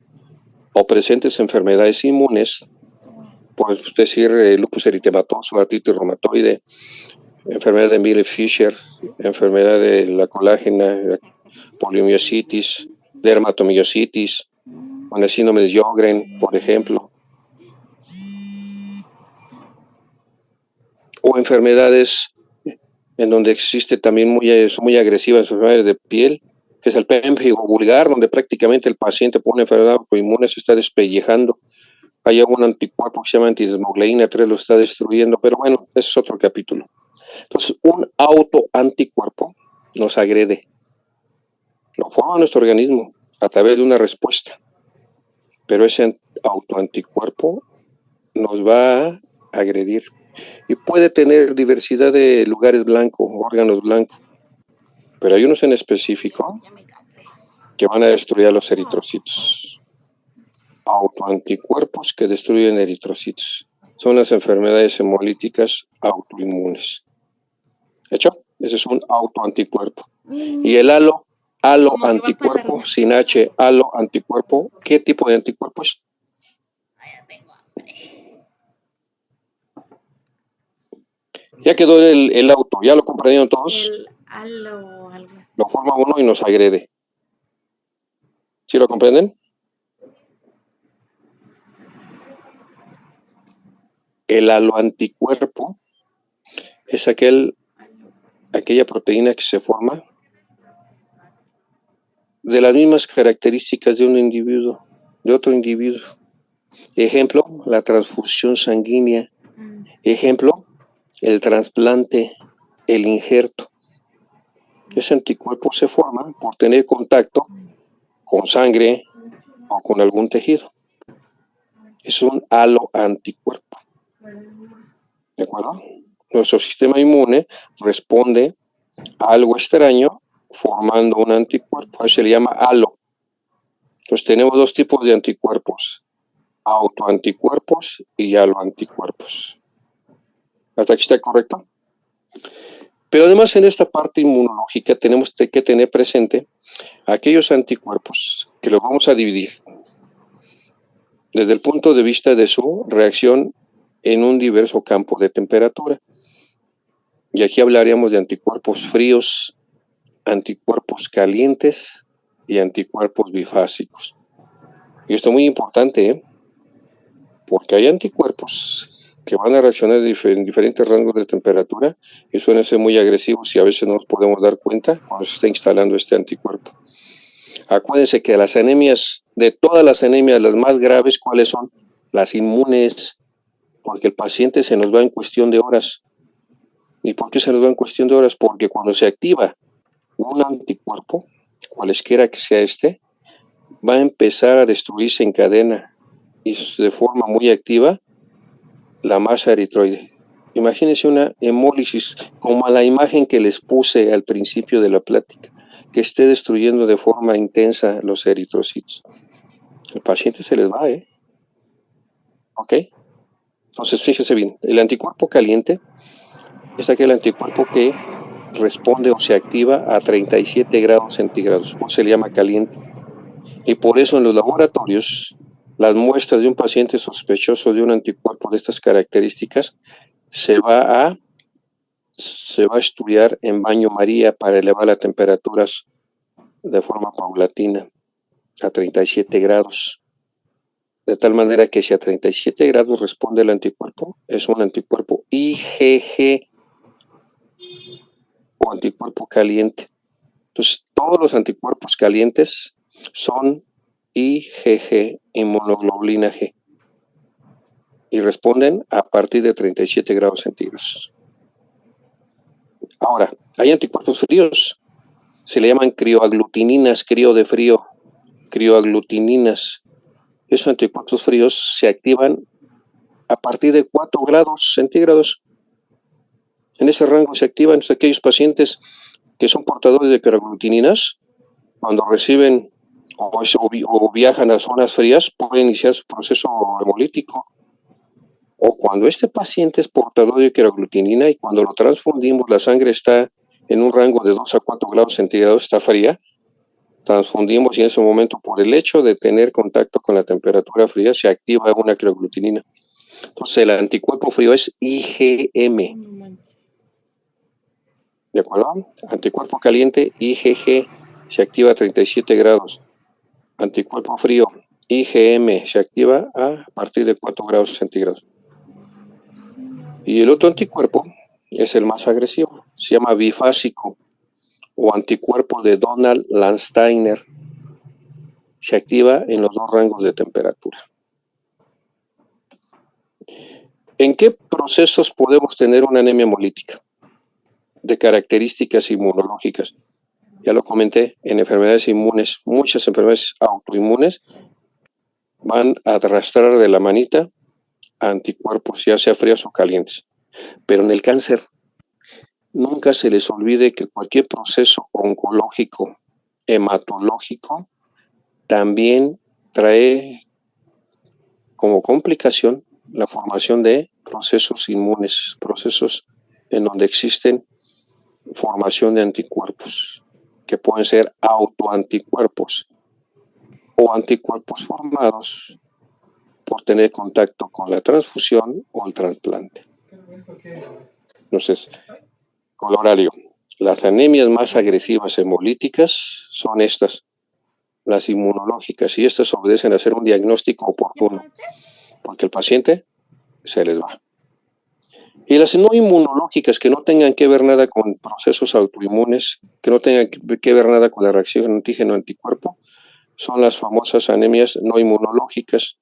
o presentes en enfermedades inmunes, por decir lupus eritematoso, artritis reumatoide, enfermedad de Miller-Fisher, enfermedad de la colágena, poliomiositis, dermatomiositis, con el síndrome de Sjögren, por ejemplo, o enfermedades en donde existe también muy agresivas enfermedades de piel, que es el pemphigo vulgar, donde prácticamente el paciente por una enfermedad autoinmune se está despellejando. Hay algún anticuerpo que se llama antidesmogleína 3, lo está destruyendo, pero bueno, ese es otro capítulo. Entonces, un autoanticuerpo nos agrede, lo forma nuestro organismo a través de una respuesta, pero ese autoanticuerpo nos va a agredir y puede tener diversidad de lugares blancos, órganos blancos, pero hay unos en específico Ya me cansé. que van a destruir a los eritrocitos. Autoanticuerpos que destruyen eritrocitos. Son las enfermedades hemolíticas autoinmunes. ¿Hecho? Ese es un autoanticuerpo. Y el aloanticuerpo, sin H, aloanticuerpo, ¿qué tipo de anticuerpo es? Ay, ya tengo hambre. Ya quedó el auto, ¿ya lo comprendieron todos? El algo, algo. Lo forma uno y nos agrede. ¿Sí lo comprenden? El aloanticuerpo es aquella proteína que se forma de las mismas características de un individuo, de otro individuo. Ejemplo, la transfusión sanguínea. Ejemplo, el trasplante, el injerto. Ese anticuerpo se forma por tener contacto con sangre o con algún tejido. Es un aloanticuerpo. ¿De acuerdo? Nuestro sistema inmune responde a algo extraño formando un anticuerpo. Eso se le llama alo. Entonces tenemos dos tipos de anticuerpos: autoanticuerpos y aloanticuerpos. ¿Hasta aquí está correcto? Pero además en esta parte inmunológica tenemos que tener presente aquellos anticuerpos que los vamos a dividir desde el punto de vista de su reacción en un diverso campo de temperatura. Y aquí hablaríamos de anticuerpos fríos, anticuerpos calientes y anticuerpos bifásicos. Y esto es muy importante, porque hay anticuerpos que van a reaccionar en diferentes rangos de temperatura y suelen ser muy agresivos y a veces no nos podemos dar cuenta cuando se está instalando este anticuerpo. Acuérdense que las anemias, de todas las anemias, las más graves, ¿cuáles son? Las inmunes, porque el paciente se nos va en cuestión de horas. ¿Y por qué se nos va en cuestión de horas? Porque cuando se activa un anticuerpo, cualesquiera que sea va a empezar a destruirse en cadena y de forma muy activa la masa eritroide. Imagínense una hemólisis como a la imagen que les puse al principio de la plática, que esté destruyendo de forma intensa los eritrocitos. El paciente se les va, ¿ok? Entonces, fíjese bien, el anticuerpo caliente es aquel anticuerpo que responde o se activa a 37 grados centígrados, por eso se le llama caliente. Y por eso en los laboratorios, las muestras de un paciente sospechoso de un anticuerpo de estas características se va a estudiar en baño María para elevar las temperaturas de forma paulatina a 37 grados. De tal manera que si a 37 grados responde el anticuerpo, es un anticuerpo IgG o anticuerpo caliente. Entonces, todos los anticuerpos calientes son IgG, inmunoglobulina G, y responden a partir de 37 grados centígrados. Ahora, hay anticuerpos fríos, se le llaman crioaglutininas, crío de frío, crioaglutininas. Esos anticuerpos fríos se activan a partir de 4 grados centígrados. En ese rango se activan aquellos pacientes que son portadores de crioaglutininas. Cuando reciben o viajan a zonas frías, pueden iniciar su proceso hemolítico. O cuando este paciente es portador de crioaglutinina y cuando lo transfundimos, la sangre está en un rango de 2 a 4 grados centígrados, está fría, transfundimos y en ese momento, por el hecho de tener contacto con la temperatura fría, se activa una crioaglutinina. Entonces, el anticuerpo frío es IgM. ¿De acuerdo? Anticuerpo caliente, IgG, se activa a 37 grados. Anticuerpo frío, IgM, se activa a partir de 4 grados centígrados. Y el otro anticuerpo es el más agresivo, se llama bifásico o anticuerpo de Donald-Landsteiner. Se activa en los dos rangos de temperatura. ¿En qué procesos podemos tener una anemia hemolítica? De características inmunológicas. Ya lo comenté, en enfermedades inmunes, muchas enfermedades autoinmunes van a arrastrar de la manita anticuerpos, ya sea fríos o calientes. Pero en el cáncer, nunca se les olvide que cualquier proceso oncológico, hematológico, también trae como complicación la formación de procesos inmunes, procesos en donde existen formación de anticuerpos, que pueden ser autoanticuerpos o anticuerpos formados por tener contacto con la transfusión o el trasplante. Entonces, colorario. Las anemias más agresivas hemolíticas son estas, las inmunológicas, y estas obedecen a hacer un diagnóstico oportuno, porque el paciente se les va. Y las no inmunológicas, que no tengan que ver nada con procesos autoinmunes, que no tengan que ver nada con la reacción antígeno-anticuerpo, son las famosas anemias no inmunológicas.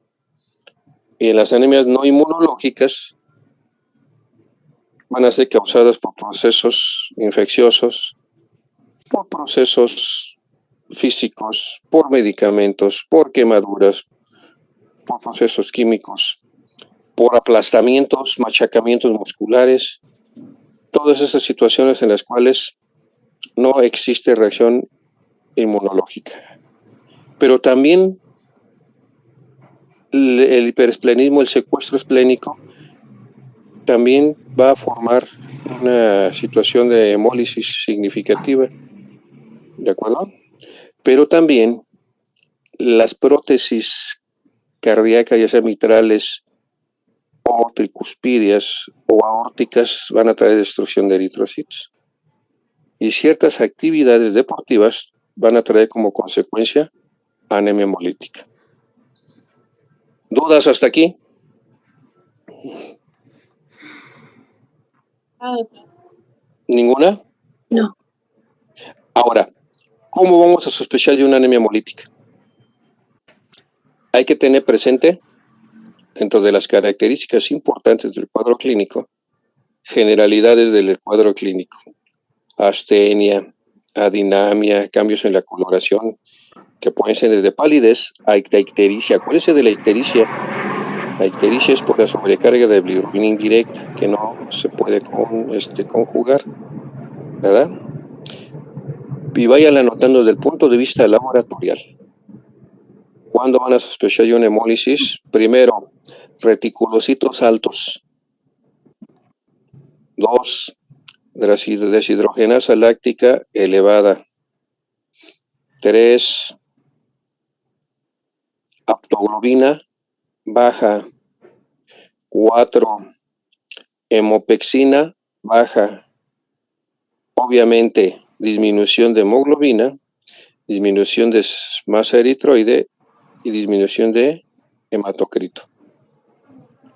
Y en las anemias no inmunológicas van a ser causadas por procesos infecciosos, por procesos físicos, por medicamentos, por quemaduras, por procesos químicos, por aplastamientos, machacamientos musculares, todas esas situaciones en las cuales no existe reacción inmunológica. Pero también el hiperesplenismo, el secuestro esplénico, también va a formar una situación de hemólisis significativa, ¿de acuerdo? Pero también las prótesis cardíacas, ya sea mitrales o tricuspidias o aórticas, van a traer destrucción de eritrocitos. Y ciertas actividades deportivas van a traer como consecuencia anemia hemolítica. ¿Dudas hasta aquí? ¿Ninguna? No. Ahora, ¿cómo vamos a sospechar de una anemia hemolítica? Hay que tener presente, dentro de las características importantes del cuadro clínico, generalidades del cuadro clínico. Astenia, adinamia, cambios en la coloración, que pueden ser desde palidez a ictericia. Acuérdense de la ictericia. La ictericia es por la sobrecarga de bilirrubina indirecta, que no se puede conjugar, ¿verdad? Y vayan anotando desde el punto de vista laboratorial. ¿Cuándo van a sospechar de una hemólisis? Primero, reticulocitos altos. 2, deshidrogenasa láctica elevada. 3, aptoglobina baja. 4, hemopexina baja. Obviamente, disminución de hemoglobina, disminución de masa eritroide y disminución de hematocrito.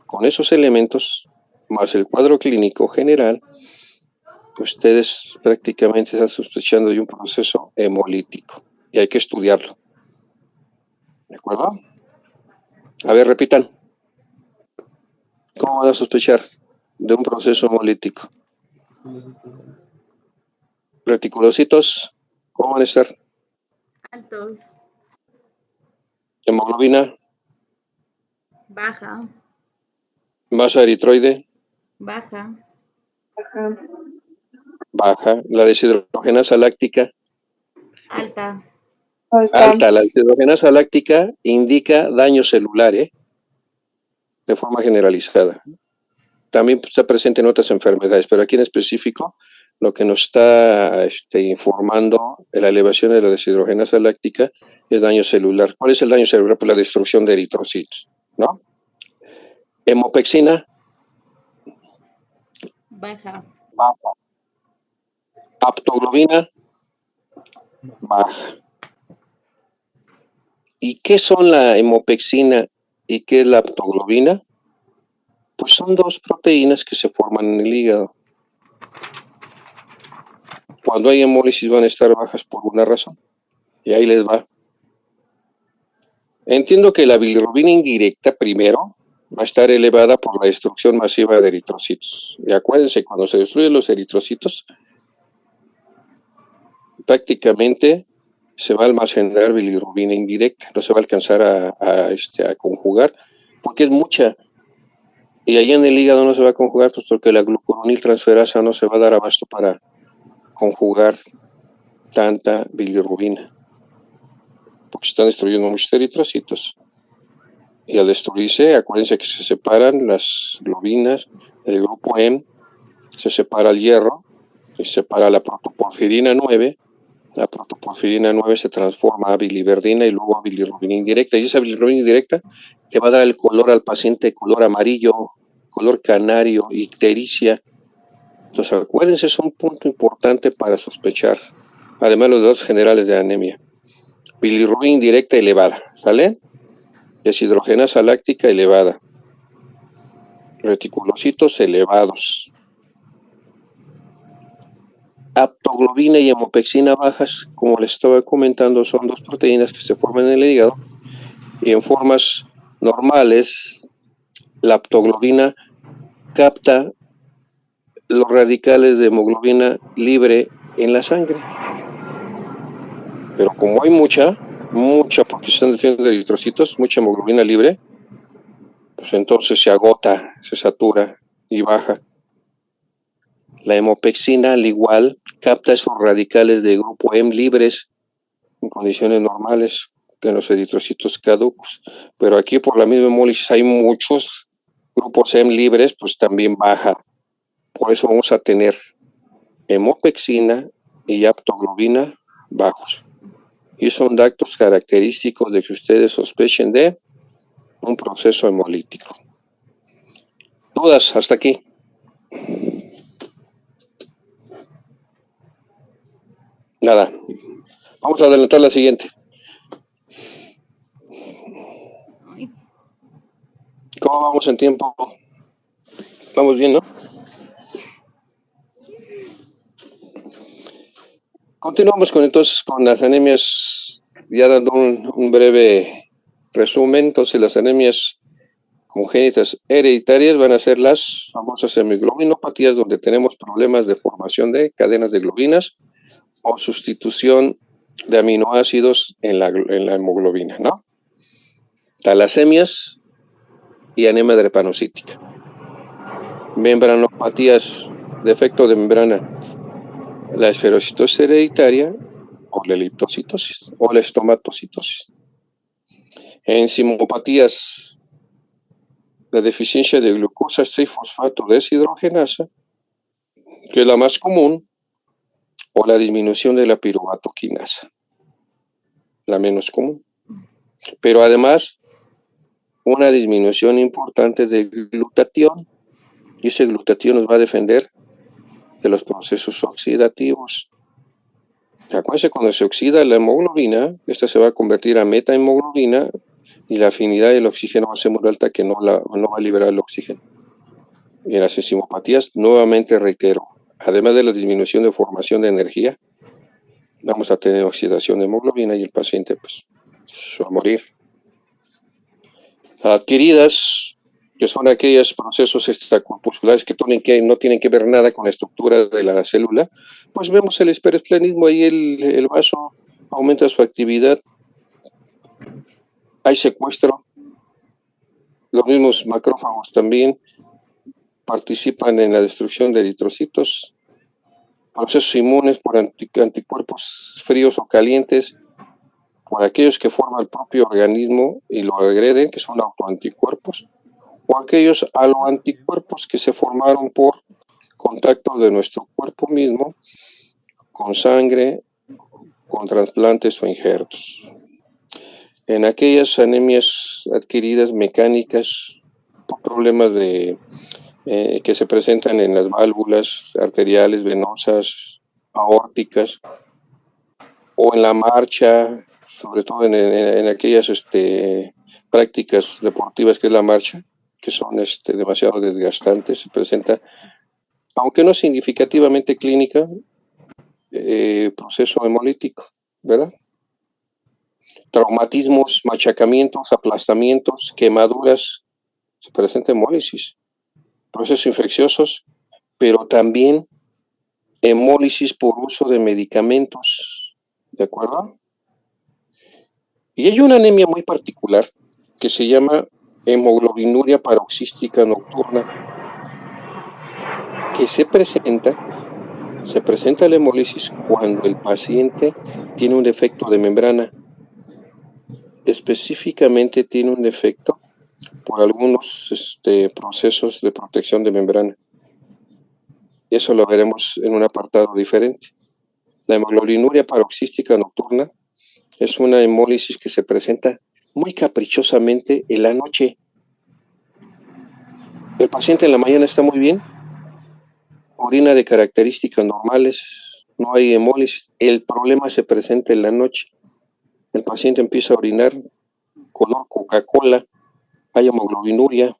Con esos elementos, más el cuadro clínico general, ustedes prácticamente están sospechando de un proceso hemolítico y hay que estudiarlo. ¿De acuerdo? A ver, repitan. ¿Cómo van a sospechar de un proceso hemolítico? Reticulocitos, ¿cómo van a estar? Altos. Hemoglobina, Baja. masa eritroide, Baja. baja. La deshidrogenasa láctica, Alta. alta. La deshidrogenasa láctica indica daño celular, de forma generalizada. También está presente en otras enfermedades, pero aquí en específico lo que nos está informando la elevación de la deshidrogenasa láctica es daño celular. ¿Cuál es el daño celular? Pues la destrucción de eritrocitos, ¿no? Hemopexina, Baja. baja. Aptoglobina, baja. ¿Y qué son la hemopexina y qué es la aptoglobina? Pues son dos proteínas que se forman en el hígado. Cuando hay hemólisis van a estar bajas por una razón. Y ahí les va. Entiendo que la bilirrubina indirecta primero va a estar elevada por la destrucción masiva de eritrocitos. Y acuérdense, cuando se destruyen los eritrocitos, prácticamente se va a almacenar bilirrubina indirecta. No se va a alcanzar a conjugar porque es mucha. Y allá en el hígado no se va a conjugar pues porque la glucuroniltransferasa no se va a dar abasto para conjugar tanta bilirrubina. Porque están destruyendo muchos eritrocitos. Y al destruirse, acuérdense que se separan las globinas del grupo M, se separa el hierro, se separa la protoporfirina 9, la protoporfirina 9 se transforma a biliverdina y luego a bilirrubina indirecta, y esa bilirrubina indirecta le va a dar el color al paciente, color amarillo, color canario, ictericia, Entonces, acuérdense, es un punto importante para sospechar, además los datos generales de anemia. Bilirrubina indirecta elevada, ¿sale? Deshidrogenasa láctica elevada. Reticulocitos elevados. Aptoglobina y hemopexina bajas, como les estaba comentando, son dos proteínas que se forman en el hígado y en formas normales la aptoglobina capta los radicales de hemoglobina libre en la sangre. Pero como hay mucha, porque están destruyendo eritrocitos, mucha hemoglobina libre, pues entonces se agota, se satura y baja. La hemopexina, al igual, capta esos radicales de grupo M libres en condiciones normales que en los eritrocitos caducos. Pero aquí por la misma hemólisis hay muchos grupos M libres, pues también baja. Por eso vamos a tener hemopexina y aptoglobina bajos. Y son datos característicos de que ustedes sospechen de un proceso hemolítico. ¿Dudas hasta aquí? Nada. Vamos a adelantar la siguiente. ¿Cómo vamos en tiempo? Vamos bien, ¿no? Continuamos entonces con las anemias, ya dando un breve resumen. Entonces, las anemias congénitas hereditarias van a ser las famosas hemoglobinopatías, donde tenemos problemas de formación de cadenas de globinas o sustitución de aminoácidos en la hemoglobina, ¿no? Talasemias y anemia drepanocítica. Membranopatías, defecto de membrana, la esferocitosis hereditaria o la liptocitosis o la estomatocitosis. Enzimopatías, la deficiencia de glucosa 6-fosfato deshidrogenasa, que es la más común, o la disminución de la piruvatoquinasa, la menos común. Pero además, una disminución importante del glutatión, y ese glutatión nos va a defender de los procesos oxidativos. Acuérdense, cuando se oxida la hemoglobina, esta se va a convertir a metahemoglobina y la afinidad del oxígeno va a ser muy alta, que no va a liberar el oxígeno. Y en las enzimopatías, nuevamente reitero, además de la disminución de formación de energía, vamos a tener oxidación de hemoglobina y el paciente pues va a morir. Adquiridas, que son aquellos procesos extracorpusculares que no tienen que ver nada con la estructura de la célula, pues vemos el hiperesplenismo, ahí el vaso aumenta su actividad, hay secuestro, los mismos macrófagos también participan en la destrucción de eritrocitos, procesos inmunes por anticuerpos fríos o calientes, por aquellos que forman el propio organismo y lo agreden, que son autoanticuerpos, o aquellos aloanticuerpos que se formaron por contacto de nuestro cuerpo mismo con sangre, con trasplantes o injertos. En aquellas anemias adquiridas mecánicas, por problemas que se presentan en las válvulas arteriales, venosas, aórticas, o en la marcha, sobre todo en aquellas prácticas deportivas que es la marcha, que son demasiado desgastantes, se presenta, aunque no significativamente clínica, proceso hemolítico, ¿verdad? Traumatismos, machacamientos, aplastamientos, quemaduras, se presenta hemólisis, procesos infecciosos, pero también hemólisis por uso de medicamentos, ¿de acuerdo? Y hay una anemia muy particular que se llama hemoglobinuria paroxística nocturna, que se presenta la hemólisis cuando el paciente tiene un defecto de membrana. Específicamente tiene un defecto por algunos procesos de protección de membrana. Eso lo veremos en un apartado diferente. La hemoglobinuria paroxística nocturna es una hemólisis que se presenta muy caprichosamente en la noche. El paciente en la mañana está muy bien, orina de características normales, no hay hemólisis. El problema se presenta en la noche. El paciente empieza a orinar color Coca-Cola, hay hemoglobinuria,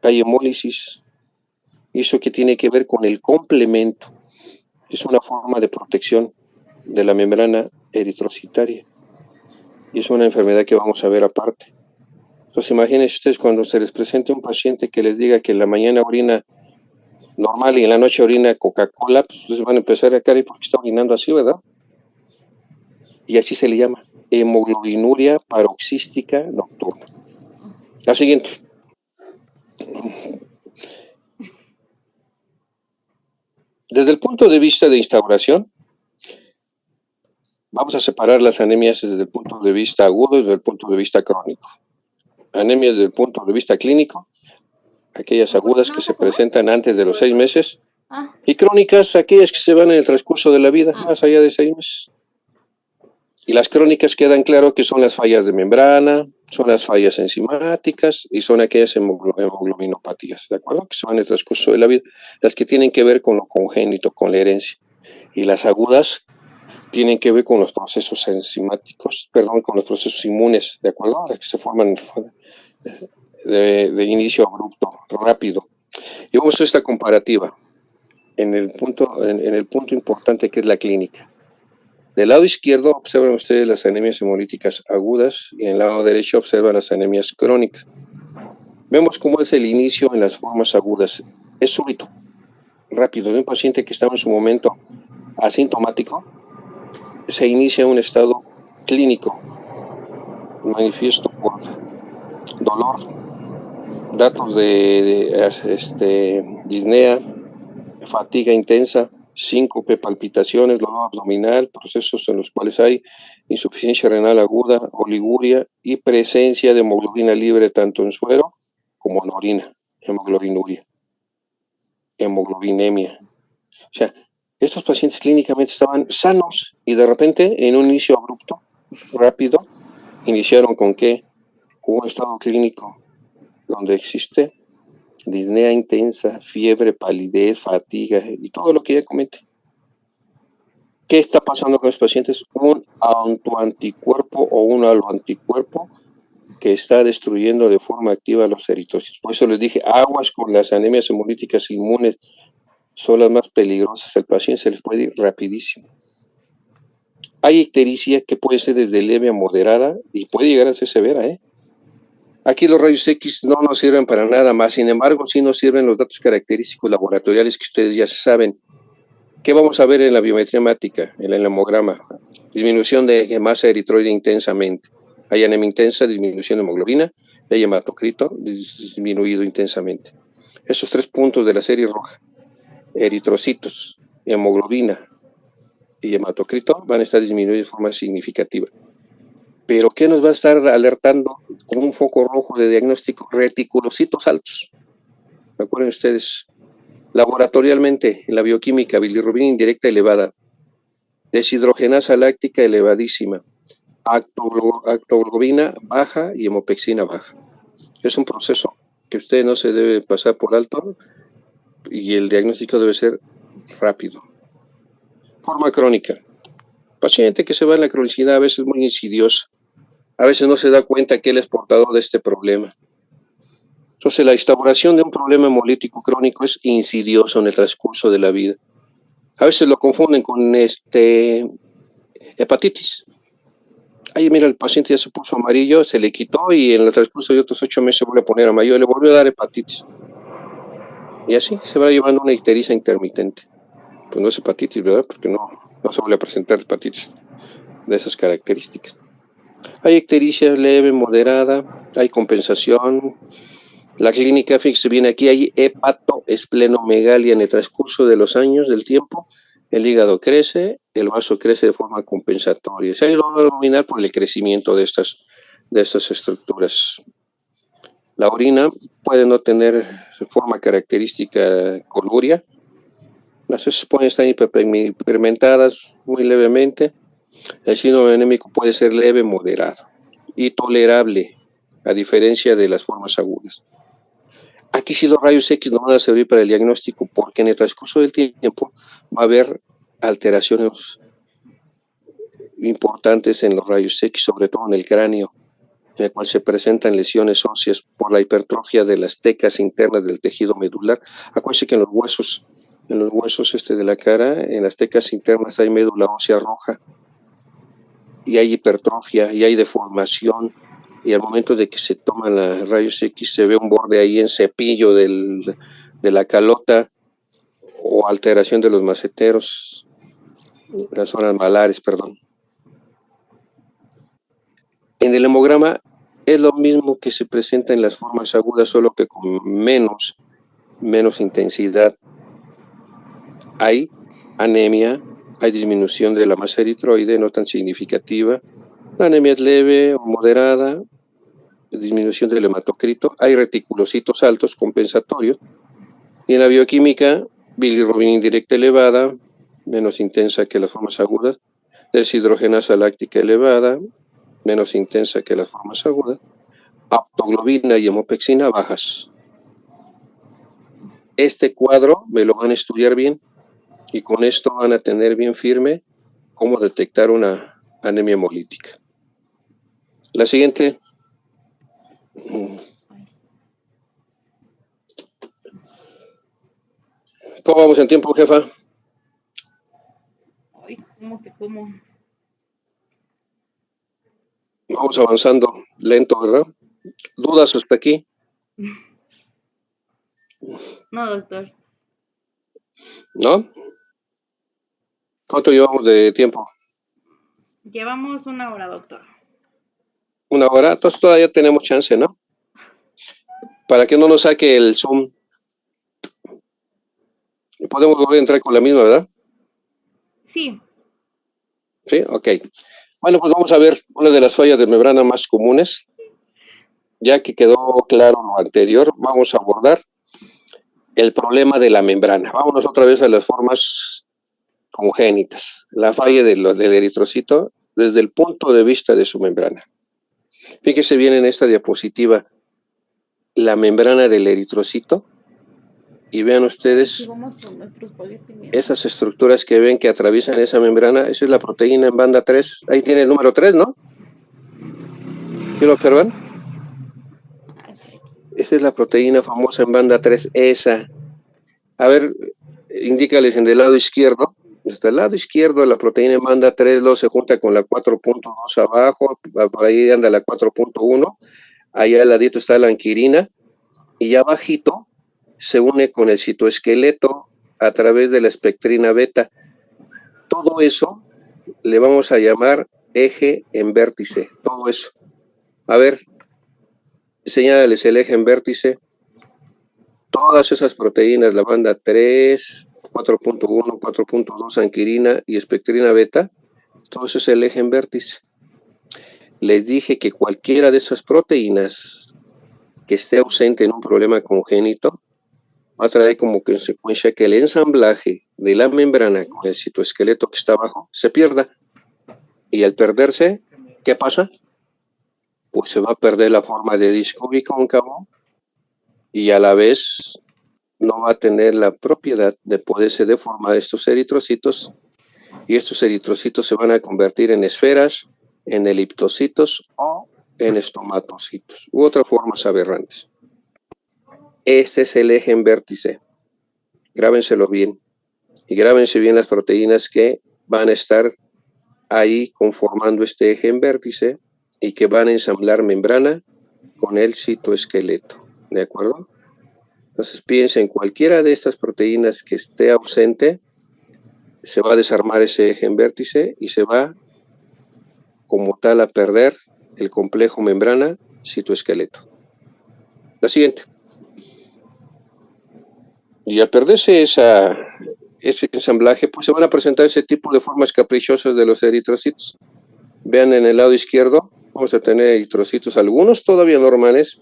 hay hemólisis. Y eso que tiene que ver con el complemento. Es una forma de protección de la membrana eritrocitaria. Y es una enfermedad que vamos a ver aparte. Entonces imagínense ustedes cuando se les presente un paciente que les diga que en la mañana orina normal y en la noche orina Coca-Cola, pues ustedes van a empezar a caer porque está orinando así, ¿verdad? Y así se le llama, hemoglobinuria paroxística nocturna. La siguiente. Desde el punto de vista de instauración, vamos a separar las anemias desde el punto de vista agudo y desde el punto de vista crónico. Anemias desde el punto de vista clínico, aquellas agudas que se presentan antes de los 6 meses, y crónicas, aquellas que se van en el transcurso de la vida, más allá de 6 meses. Y las crónicas quedan claro que son las fallas de membrana, son las fallas enzimáticas y son aquellas hemoglobinopatías, ¿de acuerdo? Que se van en el transcurso de la vida, las que tienen que ver con lo congénito, con la herencia. Y las agudas tienen que ver con los procesos enzimáticos, con los procesos inmunes, ¿de acuerdo? Las que se forman de inicio abrupto, rápido. Y vamos a hacer esta comparativa en el punto importante que es la clínica. Del lado izquierdo observan ustedes las anemias hemolíticas agudas y en el lado derecho observan las anemias crónicas. Vemos cómo es el inicio en las formas agudas. Es súbito, rápido. De un paciente que estaba en su momento asintomático, se inicia un estado clínico manifiesto por dolor, datos de disnea, fatiga intensa, síncope, palpitaciones, dolor abdominal, procesos en los cuales hay insuficiencia renal aguda, oliguria y presencia de hemoglobina libre tanto en suero como en orina, hemoglobinuria, hemoglobinemia. O sea, estos pacientes clínicamente estaban sanos y de repente en un inicio abrupto, rápido, iniciaron ¿con qué? Con un estado clínico donde existe disnea intensa, fiebre, palidez, fatiga y todo lo que ya comenté. ¿Qué está pasando con los pacientes? Un autoanticuerpo o un aloanticuerpo que está destruyendo de forma activa los eritrocitos. Por eso les dije, aguas con las anemias hemolíticas inmunes, son las más peligrosas. El paciente se les puede ir rapidísimo. Hay ictericia que puede ser desde leve a moderada y puede llegar a ser severa, ¿eh? Aquí los rayos X no nos sirven para nada más, sin embargo, sí nos sirven los datos característicos laboratoriales que ustedes ya saben. ¿Qué vamos a ver en la biometría hemática, en el hemograma? Disminución de masa eritroide intensamente. Hay anemia intensa, disminución de hemoglobina, hay hematocrito disminuido intensamente. Esos 3 puntos de la serie roja, eritrocitos, hemoglobina y hematocrito, van a estar disminuidos de forma significativa. Pero ¿qué nos va a estar alertando con un foco rojo de diagnóstico? Reticulocitos altos. Recuerden ustedes, laboratorialmente, en la bioquímica, bilirrubina indirecta elevada, deshidrogenasa láctica elevadísima, actoglobina baja y hemopexina baja. Es un proceso que usted no se debe pasar por alto y el diagnóstico debe ser rápido. Forma crónica. Paciente que se va en la cronicidad a veces muy insidiosa. A veces no se da cuenta que él es portador de este problema. Entonces, la instauración de un problema hemolítico crónico es insidioso en el transcurso de la vida. A veces lo confunden con hepatitis. Ahí mira, el paciente ya se puso amarillo, se le quitó y en el transcurso de otros 8 meses se vuelve a poner amarillo, le volvió a dar hepatitis. Y así se va llevando una ictericia intermitente. Pues no es hepatitis, ¿verdad? Porque no se vuelve a presentar hepatitis de esas características. Hay ictericia leve, moderada, hay compensación. La clínica, fíjese bien aquí, hay hepatoesplenomegalia en el transcurso de los años, del tiempo. El hígado crece, el vaso crece de forma compensatoria. Se ha ido a dominar por el crecimiento de estas estructuras. La orina puede no tener forma característica coluria. Las heces pueden estar hiperpigmentadas muy levemente. El síndrome anémico puede ser leve, moderado y tolerable, a diferencia de las formas agudas. Aquí sí los rayos X no van a servir para el diagnóstico porque en el transcurso del tiempo va a haber alteraciones importantes en los rayos X, sobre todo en el cráneo, en el cual se presentan lesiones óseas por la hipertrofia de las tecas internas del tejido medular. Acuérdense que en los huesos de la cara, en las tecas internas hay médula ósea roja y hay hipertrofia y hay deformación, y al momento de que se toman los rayos X se ve un borde ahí en cepillo de la calota o alteración de los maceteros, las zonas malares, perdón. En el hemograma es lo mismo que se presenta en las formas agudas, solo que con menos intensidad. Hay anemia, hay disminución de la masa eritroide, no tan significativa. La anemia es leve o moderada, disminución del hematocrito, hay reticulocitos altos compensatorios. Y en la bioquímica, bilirrubina indirecta elevada, menos intensa que las formas agudas, deshidrogenasa láctica elevada, menos intensa que las formas agudas, aptoglobina y hemopexina bajas. Este cuadro me lo van a estudiar bien y con esto van a tener bien firme cómo detectar una anemia hemolítica. La siguiente. ¿Cómo vamos en tiempo, jefa? Ay, ¿cómo? Vamos avanzando lento, ¿verdad? ¿Dudas hasta aquí? No, doctor. ¿No? ¿Cuánto llevamos de tiempo? Llevamos 1 hora, doctor. 1 hora. Entonces todavía tenemos chance, ¿no? Para que no nos saque el Zoom. Podemos volver a entrar con la misma, ¿verdad? Sí. Sí, ok. Bueno, pues vamos a ver una de las fallas de membrana más comunes. Ya que quedó claro lo anterior, vamos a abordar el problema de la membrana. Vámonos otra vez a las formas congénitas. La falla del eritrocito desde el punto de vista de su membrana. Fíjese bien en esta diapositiva la membrana del eritrocito y vean ustedes esas estructuras que ven que atraviesan esa membrana. Esa es la proteína en banda 3. Ahí tiene el número 3, ¿no? ¿Sí lo observan? Esa es la proteína famosa en banda 3, esa. A ver, indícales en el lado izquierdo. Hasta el lado izquierdo la proteína en banda 3 luego se junta con la 4.2 abajo, por ahí anda la 4.1, allá al ladito está la anquirina, y abajito se une con el citoesqueleto a través de la espectrina beta. Todo eso le vamos a llamar eje en vértice, todo eso. A ver, señálales el eje en vértice. Todas esas proteínas, la banda 3, 4.1, 4.2, anquirina y espectrina beta, todo eso es el eje en vértice. Les dije que cualquiera de esas proteínas que esté ausente en un problema congénito va a traer como consecuencia que el ensamblaje de la membrana con el citoesqueleto que está abajo se pierda. Y al perderse, ¿qué pasa? Pues se va a perder la forma de disco bicóncavo y a la vez no va a tener la propiedad de poderse deformar estos eritrocitos, y estos eritrocitos se van a convertir en esferas, en eliptocitos o en estomatocitos u otras formas aberrantes. Este es el eje en vértice. Grábenselo bien. Y grábense bien las proteínas que van a estar ahí conformando este eje en vértice y que van a ensamblar membrana con el citoesqueleto. ¿De acuerdo? Entonces piensen, cualquiera de estas proteínas que esté ausente, se va a desarmar ese eje en vértice y se va como tal a perder el complejo membrana citoesqueleto. La siguiente. Y al perderse ese ensamblaje, pues se van a presentar ese tipo de formas caprichosas de los eritrocitos. Vean en el lado izquierdo, vamos a tener eritrocitos, algunos todavía normales,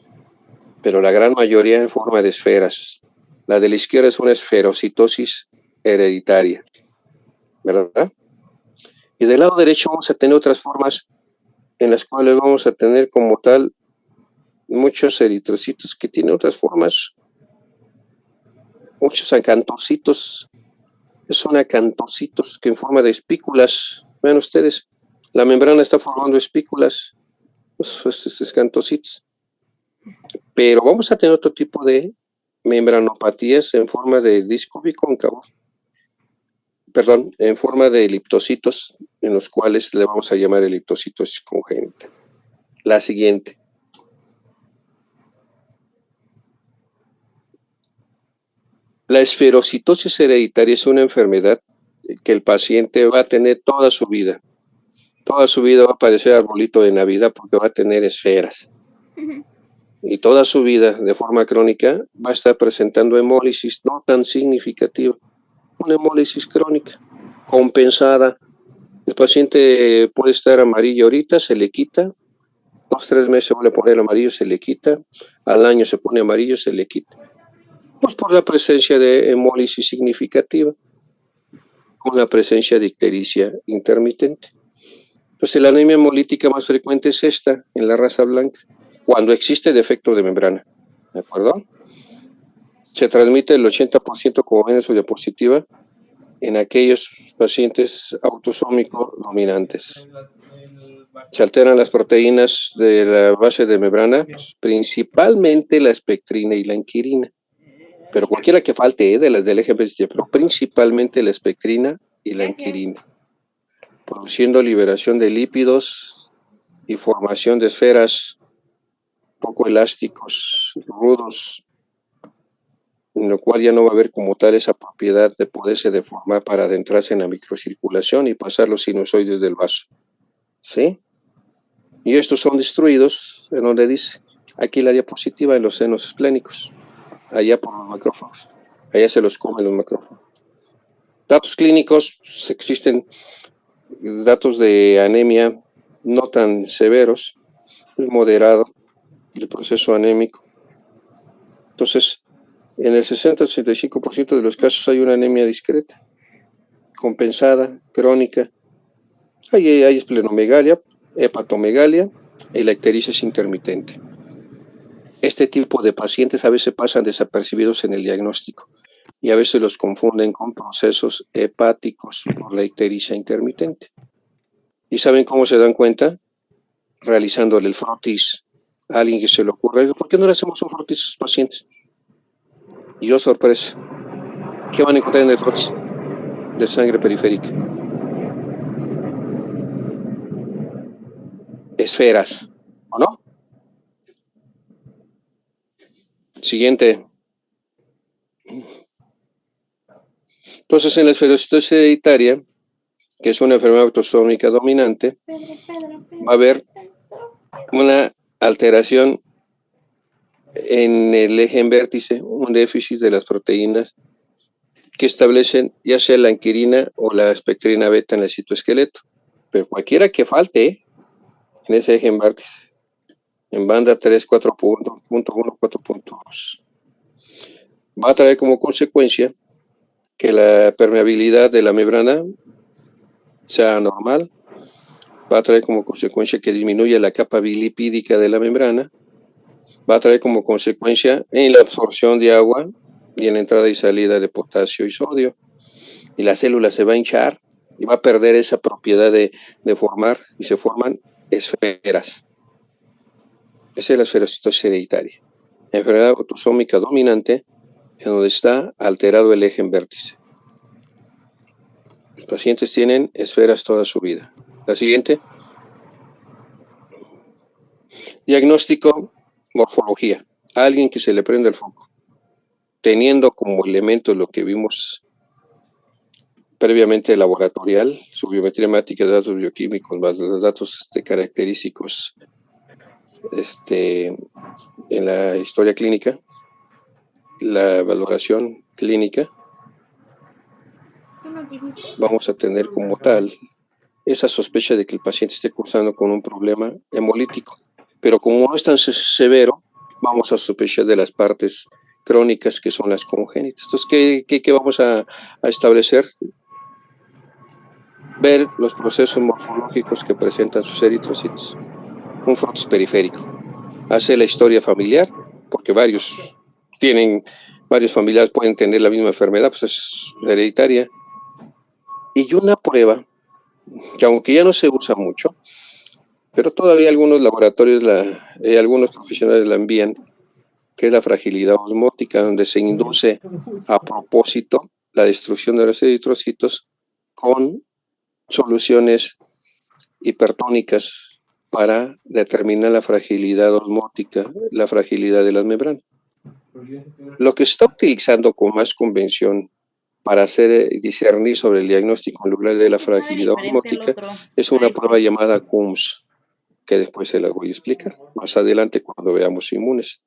pero la gran mayoría en forma de esferas. La de la izquierda es una esferocitosis hereditaria, ¿verdad? Y del lado derecho vamos a tener otras formas en las cuales vamos a tener como tal muchos eritrocitos que tienen otras formas muchos acantocitos, son acantocitos que en forma de espículas, vean ustedes, la membrana está formando espículas, estos acantocitos. Pero vamos a tener otro tipo de membranopatías en forma de disco bicóncavo, perdón, en forma de eliptocitos, en los cuales le vamos a llamar eliptocitosis congénita. La siguiente. La esferocitosis hereditaria es una enfermedad que el paciente va a tener toda su vida. Toda su vida va a parecer arbolito de Navidad porque va a tener esferas. Y toda su vida, de forma crónica, va a estar presentando hemólisis no tan significativa. Una hemólisis crónica, compensada. El paciente puede estar amarillo ahorita, se le quita. 2-3 meses se vuelve a poner amarillo, se le quita. Al año se pone amarillo, se le quita. Pues por la presencia de hemólisis significativa, con la presencia de ictericia intermitente. Entonces la anemia hemolítica más frecuente es esta, en la raza blanca, cuando existe defecto de membrana, ¿de acuerdo? Se transmite el 80% como ven en su diapositiva en aquellos pacientes autosómicos dominantes. Se alteran las proteínas de la base de membrana, principalmente la espectrina y la anquirina. Pero cualquiera que falte de las del eje vertical, pero principalmente la espectrina y la anquirina, produciendo liberación de lípidos y formación de esferas poco elásticos, rudos, en lo cual ya no va a haber como tal esa propiedad de poderse deformar para adentrarse en la microcirculación y pasar los sinusoides del vaso. ¿Sí? Y estos son destruidos, en donde dice, aquí la diapositiva, en los senos esplénicos, allá por los macrófagos, allá se los comen los macrófagos. Datos clínicos, existen datos de anemia no tan severos, moderado, el proceso anémico. Entonces, en el 60-65% de los casos hay una anemia discreta, compensada, crónica. Hay esplenomegalia, hepatomegalia y la ictericia intermitente. Este tipo de pacientes a veces pasan desapercibidos en el diagnóstico y a veces los confunden con procesos hepáticos por la ictericia intermitente. ¿Y saben cómo se dan cuenta? Realizándole el frotis a alguien que se le ocurre. ¿Por qué no le hacemos un frotis a esos pacientes? Y yo, sorpresa, ¿qué van a encontrar en el frotis de sangre periférica? Esferas, ¿o no? Siguiente. Entonces, en la esferocitosis hereditaria, que es una enfermedad autosómica dominante, va a haber una alteración en el eje en vértice, un déficit de las proteínas que establecen ya sea la anquirina o la espectrina beta en el citoesqueleto. Pero cualquiera que falte en ese eje en vértice, en banda 3, 4.1, 4.2, va a traer como consecuencia que la permeabilidad de la membrana sea anormal, va a traer como consecuencia que disminuya la capa bilipídica de la membrana, va a traer como consecuencia en la absorción de agua y en la entrada y salida de potasio y sodio, y la célula se va a hinchar y va a perder esa propiedad de formar, y se forman esferas. Esa es la esferocitosis hereditaria, enfermedad autosómica dominante en donde está alterado el eje en vértice. Los pacientes tienen esferas toda su vida. La siguiente. Diagnóstico, morfología. A alguien que se le prenda el foco, teniendo como elemento lo que vimos previamente laboratorial, su biometría hemática, datos bioquímicos, más los datos característicos en la historia clínica, la valoración clínica, vamos a tener como tal esa sospecha de que el paciente esté cursando con un problema hemolítico. Pero como no es tan severo, vamos a sospechar de las partes crónicas que son las congénitas. Entonces, ¿qué vamos a establecer? Ver los procesos morfológicos que presentan sus eritrocitos. Un frotis periférico. Hace la historia familiar, porque varios tienen varios familiares pueden tener la misma enfermedad, pues es hereditaria. Y una prueba, que aunque ya no se usa mucho, pero todavía algunos laboratorios, algunos profesionales la envían, que es la fragilidad osmótica, donde se induce a propósito la destrucción de los eritrocitos con soluciones hipertónicas para determinar la fragilidad osmótica, la fragilidad de las membranas. Lo que se está utilizando con más convención para hacer discernir sobre el diagnóstico molecular de la fragilidad osmótica es una prueba llamada CUMS, que después se las voy a explicar más adelante cuando veamos inmunes.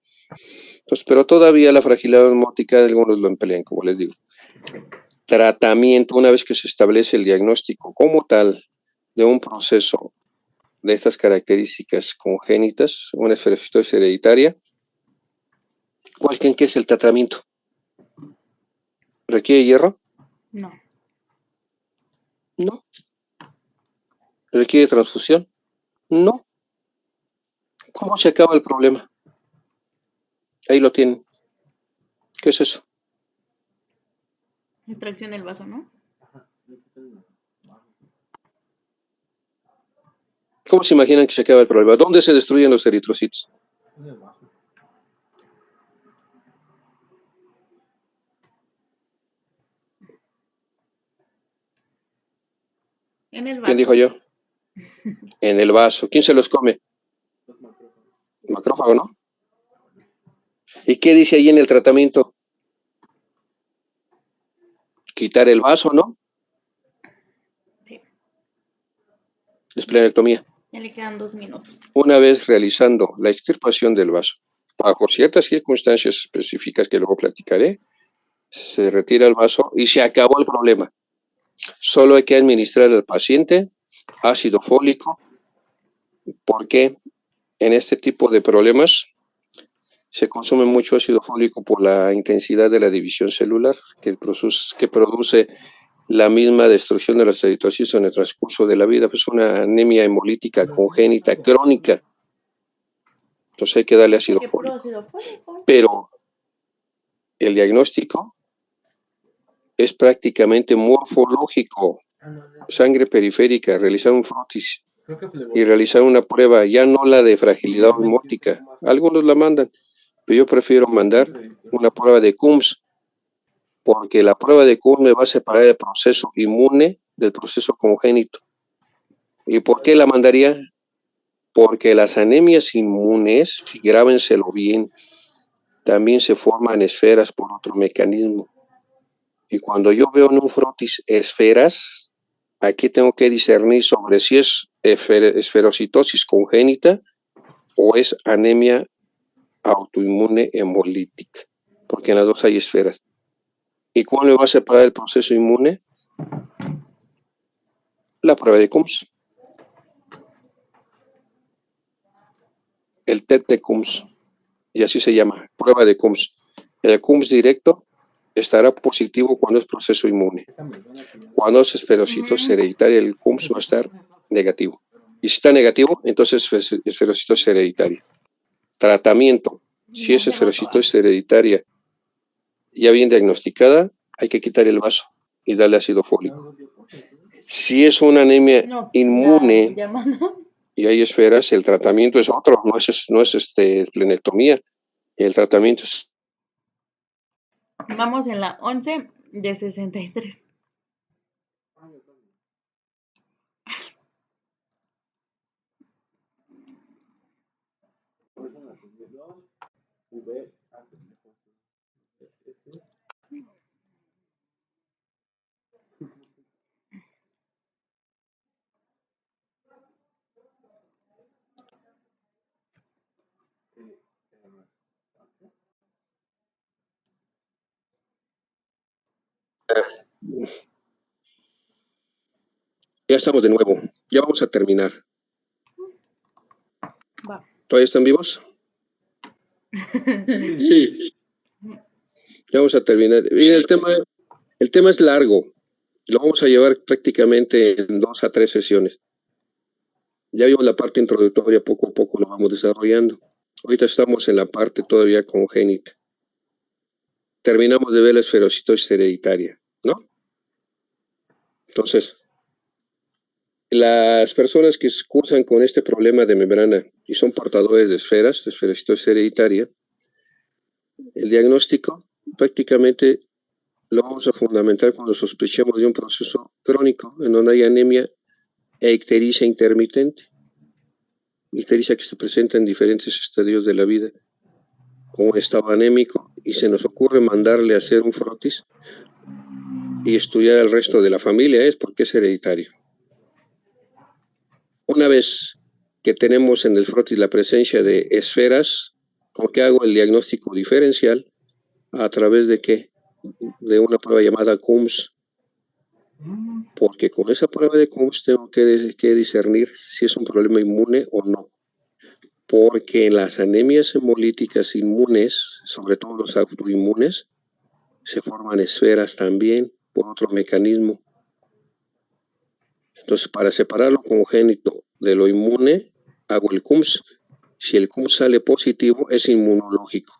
Entonces, pero todavía la fragilidad osmótica algunos lo emplean, como les digo. Tratamiento, una vez que se establece el diagnóstico como tal de un proceso de estas características congénitas, una esferocitosis hereditaria, ¿cuál creen que es el tratamiento? ¿Requiere hierro? No. No. ¿Requiere transfusión? No. ¿Cómo se acaba el problema? Ahí lo tienen. ¿Qué es eso? Extracción del vaso, ¿no? ¿Cómo se imaginan que se acaba el problema? ¿Dónde se destruyen los eritrocitos? En el vaso. ¿Quién dijo yo? En el vaso. ¿Quién se los come? Macrófago, ¿no? ¿Y qué dice ahí en el tratamiento? Quitar el vaso, ¿no? Sí. Esplenectomía. Ya le quedan 2 minutos. Una vez realizando la extirpación del vaso, bajo ciertas circunstancias específicas que luego platicaré, se retira el vaso y se acabó el problema. Solo hay que administrar al paciente ácido fólico, porque en este tipo de problemas se consume mucho ácido fólico por la intensidad de la división celular que produce la misma destrucción de los eritrocitos en el transcurso de la vida, pues una anemia hemolítica congénita crónica. Entonces hay que darle ácido fólico. Pero el diagnóstico es prácticamente morfológico. Sangre periférica, realizar un frotis y realizar una prueba, ya no la de fragilidad osmótica. Algunos la mandan, pero yo prefiero mandar una prueba de CUMS, porque la prueba de CUMS me va a separar el proceso inmune del proceso congénito. ¿Y por qué la mandaría? Porque las anemias inmunes, grábenselo bien, también se forman esferas por otro mecanismo. Y cuando yo veo en un frotis esferas, aquí tengo que discernir sobre si es esferocitosis congénita o es anemia autoinmune hemolítica, porque en las dos hay esferas. ¿Y cuál me va a separar el proceso inmune? La prueba de CUMS. El TET de CUMS, y así se llama, prueba de CUMS. El CUMS directo estará positivo cuando es proceso inmune. Cuando es esferocitosis hereditaria, el CUMS va a estar negativo. Y si está negativo, entonces es esferocitosis hereditaria. Tratamiento. Si es esferocitosis hereditaria ya bien diagnosticada, hay que quitar el vaso y darle ácido fólico. Si es una anemia inmune y hay esferas, el tratamiento es otro, no es esplenectomía. El tratamiento es... Vamos en la 11 de 63. Ya estamos de nuevo, ya vamos a terminar. Va. ¿Todavía están vivos? Sí. Ya vamos a terminar. Bien, el tema es largo. Lo vamos a llevar prácticamente en 2 a 3 sesiones. Ya vimos la parte introductoria, poco a poco lo vamos desarrollando. Ahorita estamos en la parte todavía congénita. terminamos de ver la esferocitosis hereditaria, ¿no? Entonces, las personas que cursan con este problema de membrana y son portadores de esferas, de esferocitosis hereditaria, el diagnóstico prácticamente lo vamos a fundamentar cuando sospechemos de un proceso crónico en donde hay anemia e ictericia intermitente. Ictericia que se presenta en diferentes estadios de la vida, con un estado anémico, y se nos ocurre mandarle a hacer un frotis y estudiar al resto de la familia, es porque es hereditario. Una vez que tenemos en el frotis la presencia de esferas, ¿con qué hago el diagnóstico diferencial? ¿A través de qué? De una prueba llamada Coombs, porque con esa prueba de Coombs tengo que discernir si es un problema inmune o no, porque en las anemias hemolíticas inmunes, sobre todo los autoinmunes, se forman esferas también por otro mecanismo. Entonces, para separar lo congénito de lo inmune, hago el Coombs. Si el Coombs sale positivo, es inmunológico.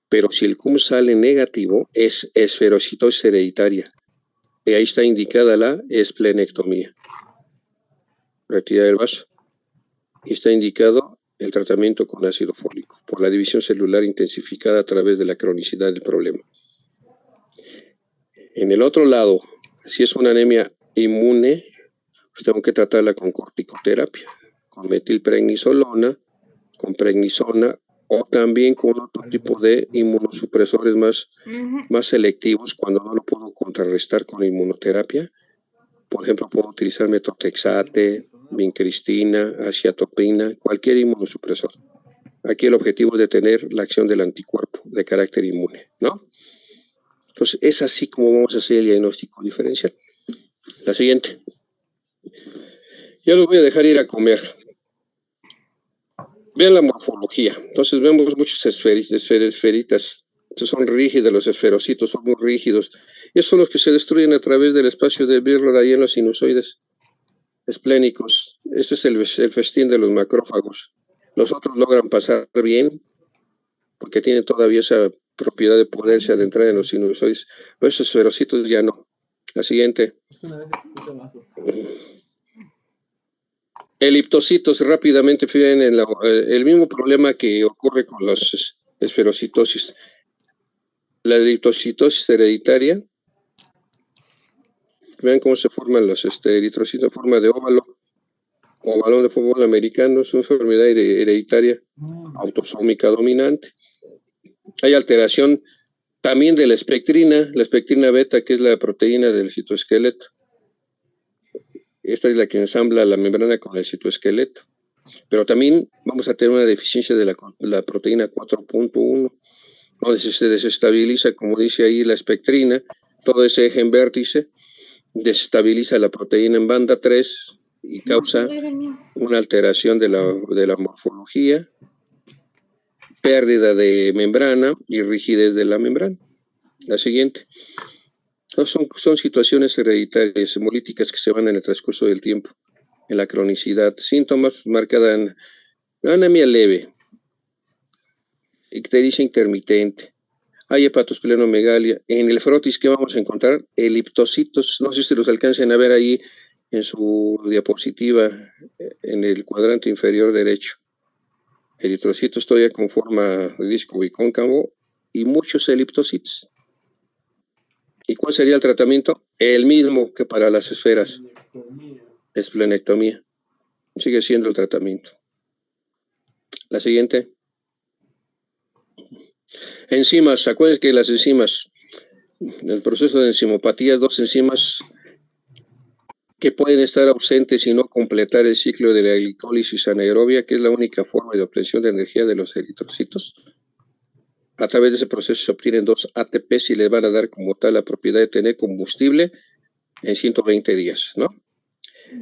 Pero si el Coombs sale negativo, es esferocitosis hereditaria. Y ahí está indicada la esplenectomía. Retirar el vaso. Y está indicado el tratamiento con ácido fólico, por la división celular intensificada a través de la cronicidad del problema. En el otro lado, si es una anemia inmune, pues tengo que tratarla con corticoterapia, con metilprednisolona, con prednisona, o también con otro tipo de inmunosupresores más selectivos cuando no lo puedo contrarrestar con inmunoterapia. Por ejemplo, puedo utilizar metotrexate, vincristina, aciatopina, cualquier inmunosupresor. Aquí el objetivo es detener la acción del anticuerpo de carácter inmune, ¿no? Entonces, es así como vamos a hacer el diagnóstico diferencial. La siguiente. Ya los voy a dejar ir a comer. Vean la morfología. Entonces vemos muchas esferitas. Son rígidas, los esferocitos son muy rígidos. Y esos son los que se destruyen a través del espacio de Birler ahí en los sinusoides esplénicos. Este es el festín de los macrófagos. Los otros logran pasar bien, porque tienen todavía esa propiedad de poderse adentrar en los sinusoides. Pero esos esferocitos ya no. La siguiente. Eliptocitos, rápidamente, fíjense en el mismo problema que ocurre con las esferocitosis. La eritrocitosis hereditaria, vean cómo se forman los eritrocitos en forma de óvalo o balón de fútbol americano. Es una enfermedad hereditaria autosómica dominante. Hay alteración también de la espectrina beta, que es la proteína del citoesqueleto. Esta es la que ensambla la membrana con el citoesqueleto. Pero también vamos a tener una deficiencia de la proteína 4.1, donde se desestabiliza, como dice ahí, la espectrina, todo ese eje en vértice, desestabiliza la proteína en banda 3 y causa una alteración de la morfología, pérdida de membrana y rigidez de la membrana. La siguiente. Son situaciones hereditarias, hemolíticas, que se van en el transcurso del tiempo, en la cronicidad. Síntomas marcada en anemia leve, ictericia intermitente, hay hepatosplenomegalia. En el frotis, ¿qué vamos a encontrar? Eliptocitos, no sé si los alcancen a ver ahí en su diapositiva, en el cuadrante inferior derecho. Eritrocitos todavía con forma de disco bicóncavo y muchos eliptocitos. ¿Y cuál sería el tratamiento? El mismo que para las esferas. Esplenectomía. Sigue siendo el tratamiento. La siguiente. Enzimas. Acuérdense que las enzimas, en el proceso de enzimopatía, dos enzimas que pueden estar ausentes y no completar el ciclo de la glicólisis anaerobia, que es la única forma de obtención de energía de los eritrocitos. A través de ese proceso se obtienen 2 ATPs y les van a dar como tal la propiedad de tener combustible en 120 días, ¿no?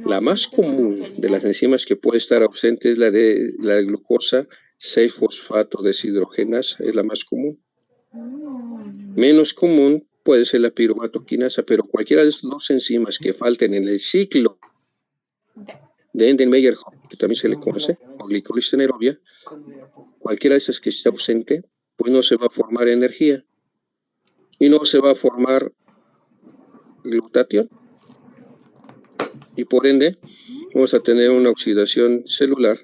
La más común de las enzimas que puede estar ausente es la de la glucosa 6-fosfato deshidrogenasa, es la más común. Menos común puede ser la piruvatoquinasa, pero cualquiera de esas dos enzimas que falten en el ciclo de Enden-Meyer-Hoff, que también se le conoce, o glicólisis anaerobia, cualquiera de esas que esté ausente, pues no se va a formar energía. y no se va a formar glutatión. Y por ende, vamos a tener una oxidación celular,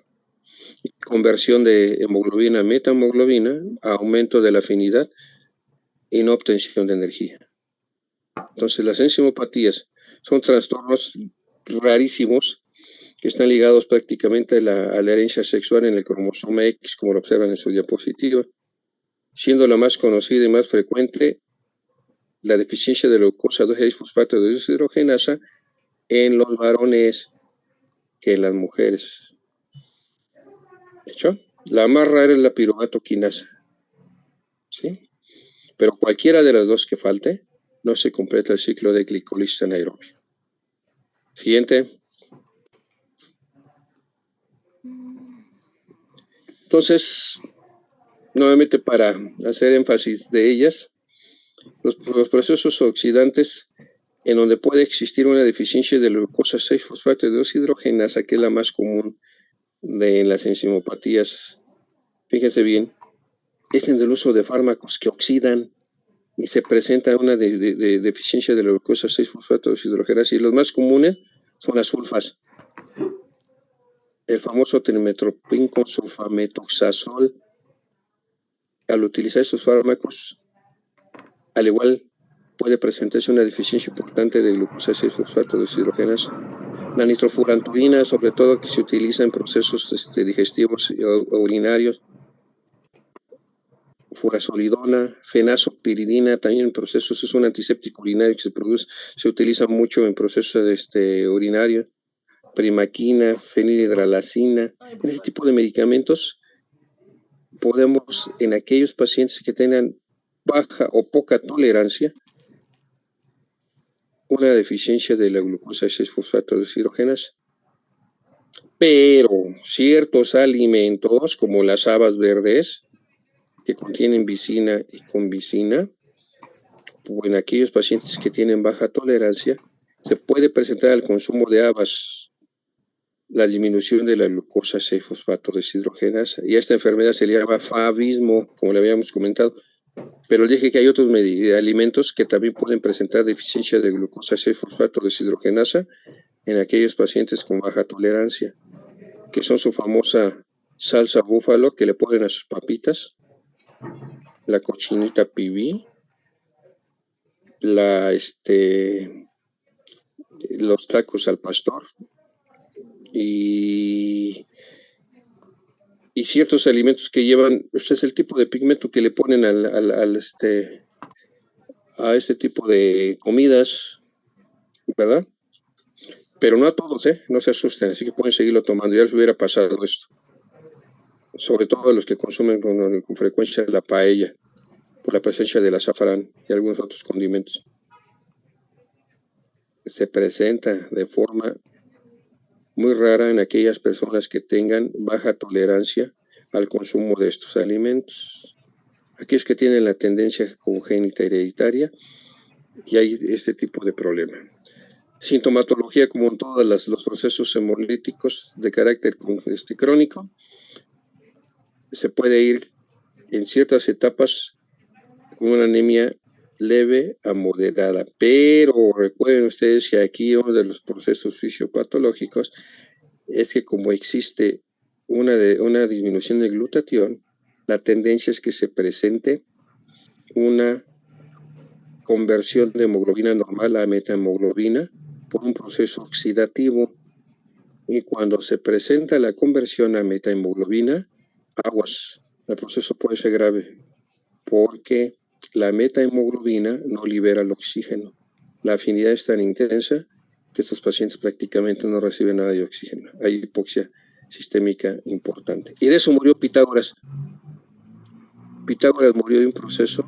conversión de hemoglobina a metahemoglobina, aumento de la afinidad y no obtención de energía. Entonces, las enzimopatías son trastornos rarísimos que están ligados prácticamente a la herencia sexual en el cromosoma X, como lo observan en su diapositiva, siendo la más conocida y más frecuente la deficiencia de glucosa 2,6-fosfato de deshidrogenasa en los varones que en las mujeres. ¿Hecho? La más rara es la piruvato quinasa, ¿sí? Pero cualquiera de las dos que falte, no se completa el ciclo de glicólisis anaerobia. Siguiente. Entonces, nuevamente para hacer énfasis de ellas, los procesos oxidantes en donde puede existir una deficiencia de glucosa 6-fosfato de deshidrogenasa, que es la más común de las enzimopatías. Fíjense bien, es en el uso de fármacos que oxidan y se presenta una deficiencia de la glucosa 6-fosfato de deshidrogenasa, y los más comunes son las sulfas. El famoso trimetoprim con sulfametoxazol. Al utilizar estos fármacos, al igual puede presentarse una deficiencia importante de glucosa 6-fosfato de deshidrogenasa. La nitrofurantoína, sobre todo, que se utiliza en procesos digestivos o urinarios. Furazolidona, fenazopiridina, también en procesos, es un antiséptico urinario que se utiliza mucho en procesos urinarios. Primaquina, fenilhidralacina. En ese tipo de medicamentos podemos, en aquellos pacientes que tengan baja o poca tolerancia, una deficiencia de la glucosa 6-fosfato de deshidrogenasa. Pero ciertos alimentos, como las habas verdes, que contienen vicina y convicina, o en aquellos pacientes que tienen baja tolerancia, se puede presentar al consumo de habas la disminución de la glucosa 6-fosfato deshidrogenasa, y a esta enfermedad se le llama favismo, como le habíamos comentado. Pero dije que hay otros alimentos que también pueden presentar deficiencia de glucosa 6-fosfato deshidrogenasa en aquellos pacientes con baja tolerancia, que son su famosa salsa búfalo que le ponen a sus papitas, la cochinita pibil, los tacos al pastor y ciertos alimentos que llevan, este es el tipo de pigmento que le ponen a este tipo de comidas, ¿verdad? Pero no a todos, no se asusten, así que pueden seguirlo tomando. Ya les hubiera pasado esto, sobre todo a los que consumen con frecuencia la paella, por la presencia del azafrán y algunos otros condimentos. Se presenta de forma muy rara en aquellas personas que tengan baja tolerancia al consumo de estos alimentos. Aquellos que tienen la tendencia congénita hereditaria, y hay este tipo de problema. Sintomatología, como en todos los procesos hemolíticos de carácter crónico, se puede ir en ciertas etapas con una anemia leve a moderada, pero recuerden ustedes que aquí uno de los procesos fisiopatológicos es que como existe una disminución de glutatión, la tendencia es que se presente una conversión de hemoglobina normal a metahemoglobina por un proceso oxidativo, y cuando se presenta la conversión a metahemoglobina, aguas, el proceso puede ser grave, porque la metahemoglobina no libera el oxígeno. La afinidad es tan intensa que estos pacientes prácticamente no reciben nada de oxígeno. Hay hipoxia sistémica importante. Y de eso murió Pitágoras. Pitágoras murió de un proceso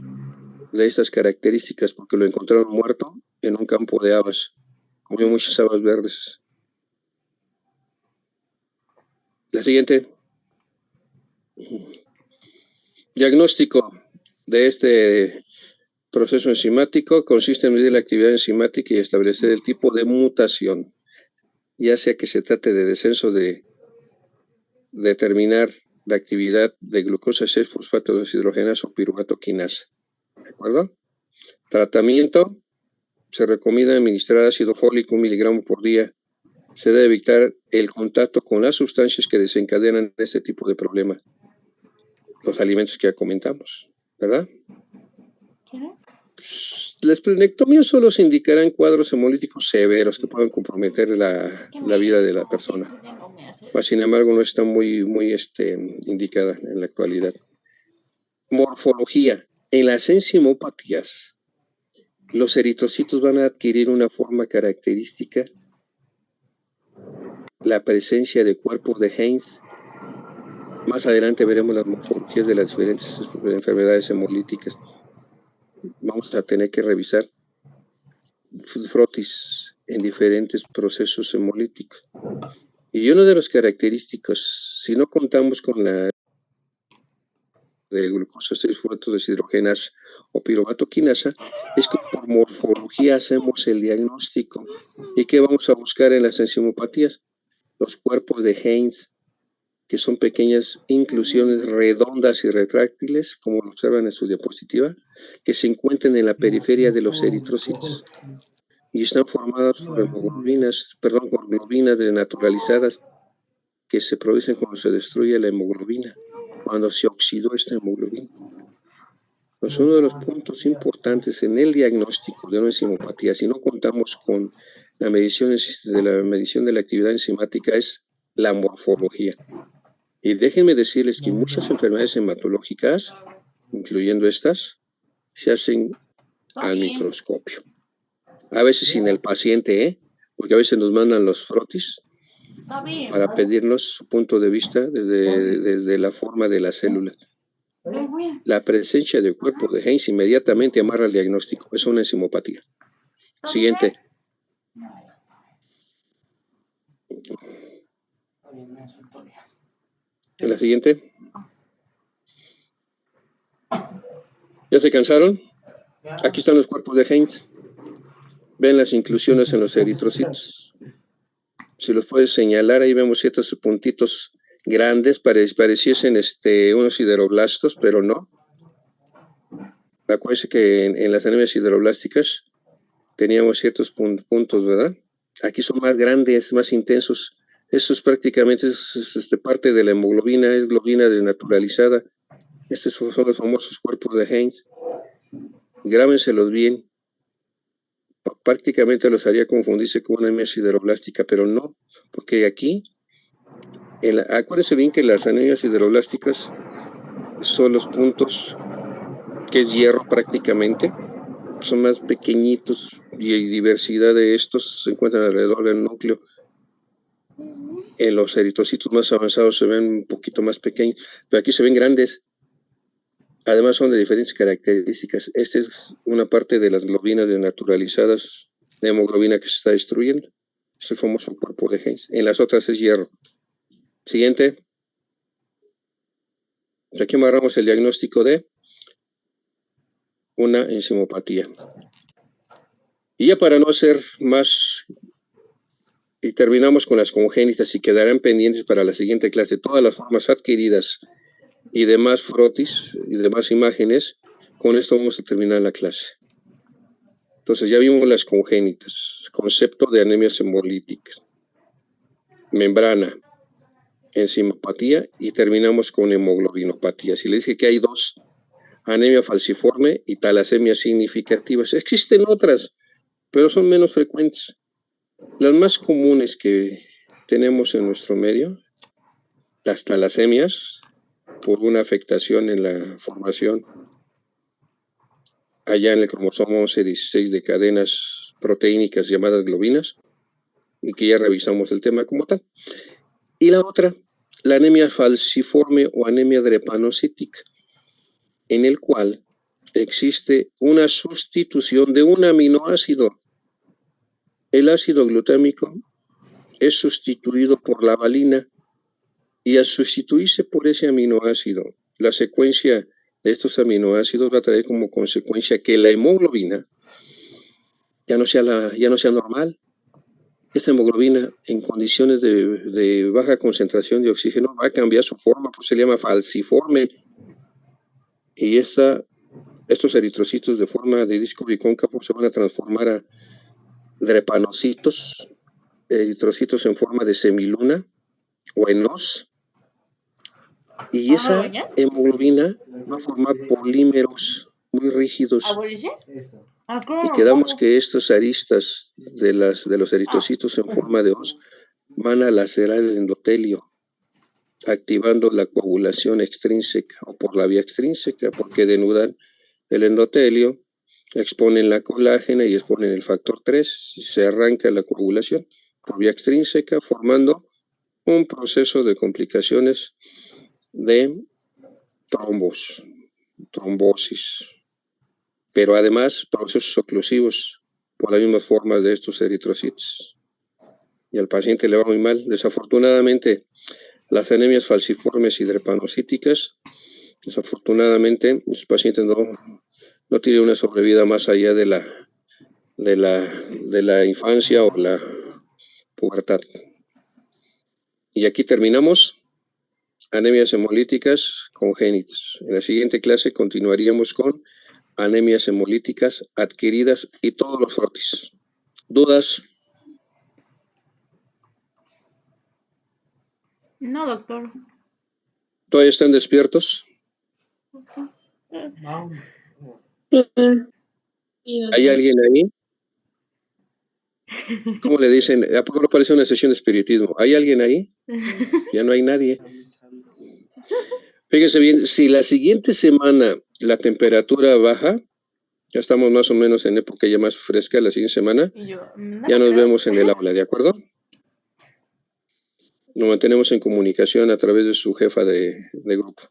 de estas características porque lo encontraron muerto en un campo de habas. Comió muchas habas verdes. La siguiente. Diagnóstico de este proceso enzimático consiste en medir la actividad enzimática y establecer el tipo de mutación, ya sea que se trate de descenso de determinar la actividad de glucosa 6-fosfato deshidrogenasa o piruvato quinasa. ¿De acuerdo? Tratamiento. Se recomienda administrar ácido fólico 1 miligramo por día. Se debe evitar el contacto con las sustancias que desencadenan este tipo de problema. Los alimentos que ya comentamos, ¿verdad? ¿Qué? La esplenectomía solo se indicará en cuadros hemolíticos severos que puedan comprometer la vida de la persona. Sin embargo, no está muy indicada en la actualidad. Morfología. En las enzimopatías, los eritrocitos van a adquirir una forma característica, la presencia de cuerpos de Heinz. Más adelante veremos las morfologías de las diferentes enfermedades hemolíticas. Vamos a tener que revisar frotis en diferentes procesos hemolíticos. Y una de las características, si no contamos con la de glucosa 6-fosfato deshidrogenasa o piruvato quinasa, es que por morfología hacemos el diagnóstico. ¿Y qué vamos a buscar en las enzimopatías? Los cuerpos de Heinz, que son pequeñas inclusiones redondas y retráctiles, como lo observan en su diapositiva, que se encuentran en la periferia de los eritrocitos y están formadas por por globinas denaturalizadas que se producen cuando se destruye la hemoglobina, cuando se oxidó esta hemoglobina. Pues uno de los puntos importantes en el diagnóstico de una enzimopatía, si no contamos con la medición de la actividad enzimática, es la morfología. Y déjenme decirles que muchas enfermedades hematológicas, incluyendo estas, se hacen al microscopio. A veces sin el paciente, porque a veces nos mandan los frotis para pedirnos su punto de vista desde la forma de las células. La presencia del cuerpo de Heinz inmediatamente amarra el diagnóstico. Es una enzimopatía. Siguiente. ¿En la siguiente? ¿Ya se cansaron? Aquí están los cuerpos de Heinz. Ven las inclusiones en los eritrocitos. Si los puedes señalar, ahí vemos ciertos puntitos grandes, pareciesen unos sideroblastos, pero no. Acuérdense que en las anemias sideroblásticas teníamos ciertos puntos, ¿verdad? Aquí son más grandes, más intensos. Esto es prácticamente parte de la hemoglobina, es globina denaturalizada. Estos son los famosos cuerpos de Heinz. Grábenselos bien. Prácticamente los haría confundirse con una anemia sideroblástica, pero no, porque aquí, acuérdense bien que las anemias sideroblásticas son los puntos que es hierro prácticamente, son más pequeñitos y hay diversidad de estos se encuentran alrededor del núcleo. En los eritrocitos más avanzados se ven un poquito más pequeños, pero aquí se ven grandes. Además son de diferentes características. Esta es una parte de las globinas denaturalizadas de hemoglobina que se está destruyendo. Es el famoso cuerpo de Heinz. En las otras es hierro. Siguiente. Aquí amarramos el diagnóstico de una enzimopatía. Y ya para no hacer más, y terminamos con las congénitas y quedarán pendientes para la siguiente clase todas las formas adquiridas y demás frotis y demás imágenes. Con esto vamos a terminar la clase. Entonces ya vimos las congénitas, concepto de anemias hemolíticas, membrana, enzimopatía y terminamos con hemoglobinopatía. Si les dije que hay dos, anemia falciforme y talasemia significativas. Existen otras, pero son menos frecuentes. Las más comunes que tenemos en nuestro medio, las talasemias, por una afectación en la formación allá en el cromosoma 11-16 de cadenas proteínicas llamadas globinas, y que ya revisamos el tema como tal. Y la otra, la anemia falciforme o anemia drepanocítica, en el cual existe una sustitución de un aminoácido. El ácido glutámico es sustituido por la valina, y al sustituirse por ese aminoácido, la secuencia de estos aminoácidos va a traer como consecuencia que la hemoglobina ya no sea normal. Esta hemoglobina en condiciones de baja concentración de oxígeno va a cambiar su forma, pues se llama falciforme. Y esta estos eritrocitos de forma de disco bicóncavo se van a transformar a drepanocitos, eritrocitos en forma de semiluna o en os, y esa ¿ya? hemoglobina va a formar polímeros muy rígidos ¿Aboliche? y quedamos que estas aristas de los eritrocitos en forma de os van a lacerar el endotelio, activando la coagulación extrínseca o por la vía extrínseca, porque denudan el endotelio, exponen la colágena y exponen el factor 3 y se arranca la coagulación por vía extrínseca, formando un proceso de complicaciones de trombosis, pero además procesos oclusivos por las mismas formas de estos eritrocitos. Y al paciente le va muy mal. Desafortunadamente, las anemias falciformes y drepanocíticas, desafortunadamente, los pacientes no tienen una sobrevida más allá de la infancia o la pubertad. Y aquí terminamos. Anemias hemolíticas congénitas. En la siguiente clase continuaríamos con anemias hemolíticas adquiridas y todos los frotis. ¿Dudas? No, doctor. ¿Todavía están despiertos? Sí. ¿Hay alguien ahí? ¿Cómo le dicen? ¿A poco no parece una sesión de espiritismo? ¿Hay alguien ahí? Ya no hay nadie. Fíjese bien, si la siguiente semana la temperatura baja, ya estamos más o menos en época ya más fresca la siguiente semana, Y yo, no ya nos creo. vemos en el aula, ¿de acuerdo? Nos mantenemos en comunicación a través de su jefa de grupo.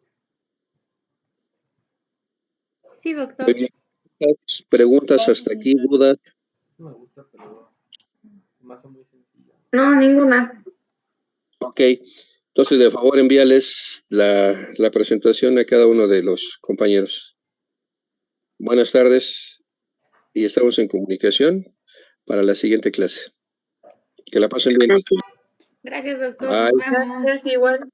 Sí, doctor. Muy bien. ¿Preguntas hasta aquí? ¿Dudas? No, ninguna. Ok. Entonces, de favor, envíales la presentación a cada uno de los compañeros. Buenas tardes y estamos en comunicación para la siguiente clase. Que la pasen bien. Gracias. Gracias, doctor. Bye. Nos vemos. Gracias, igual.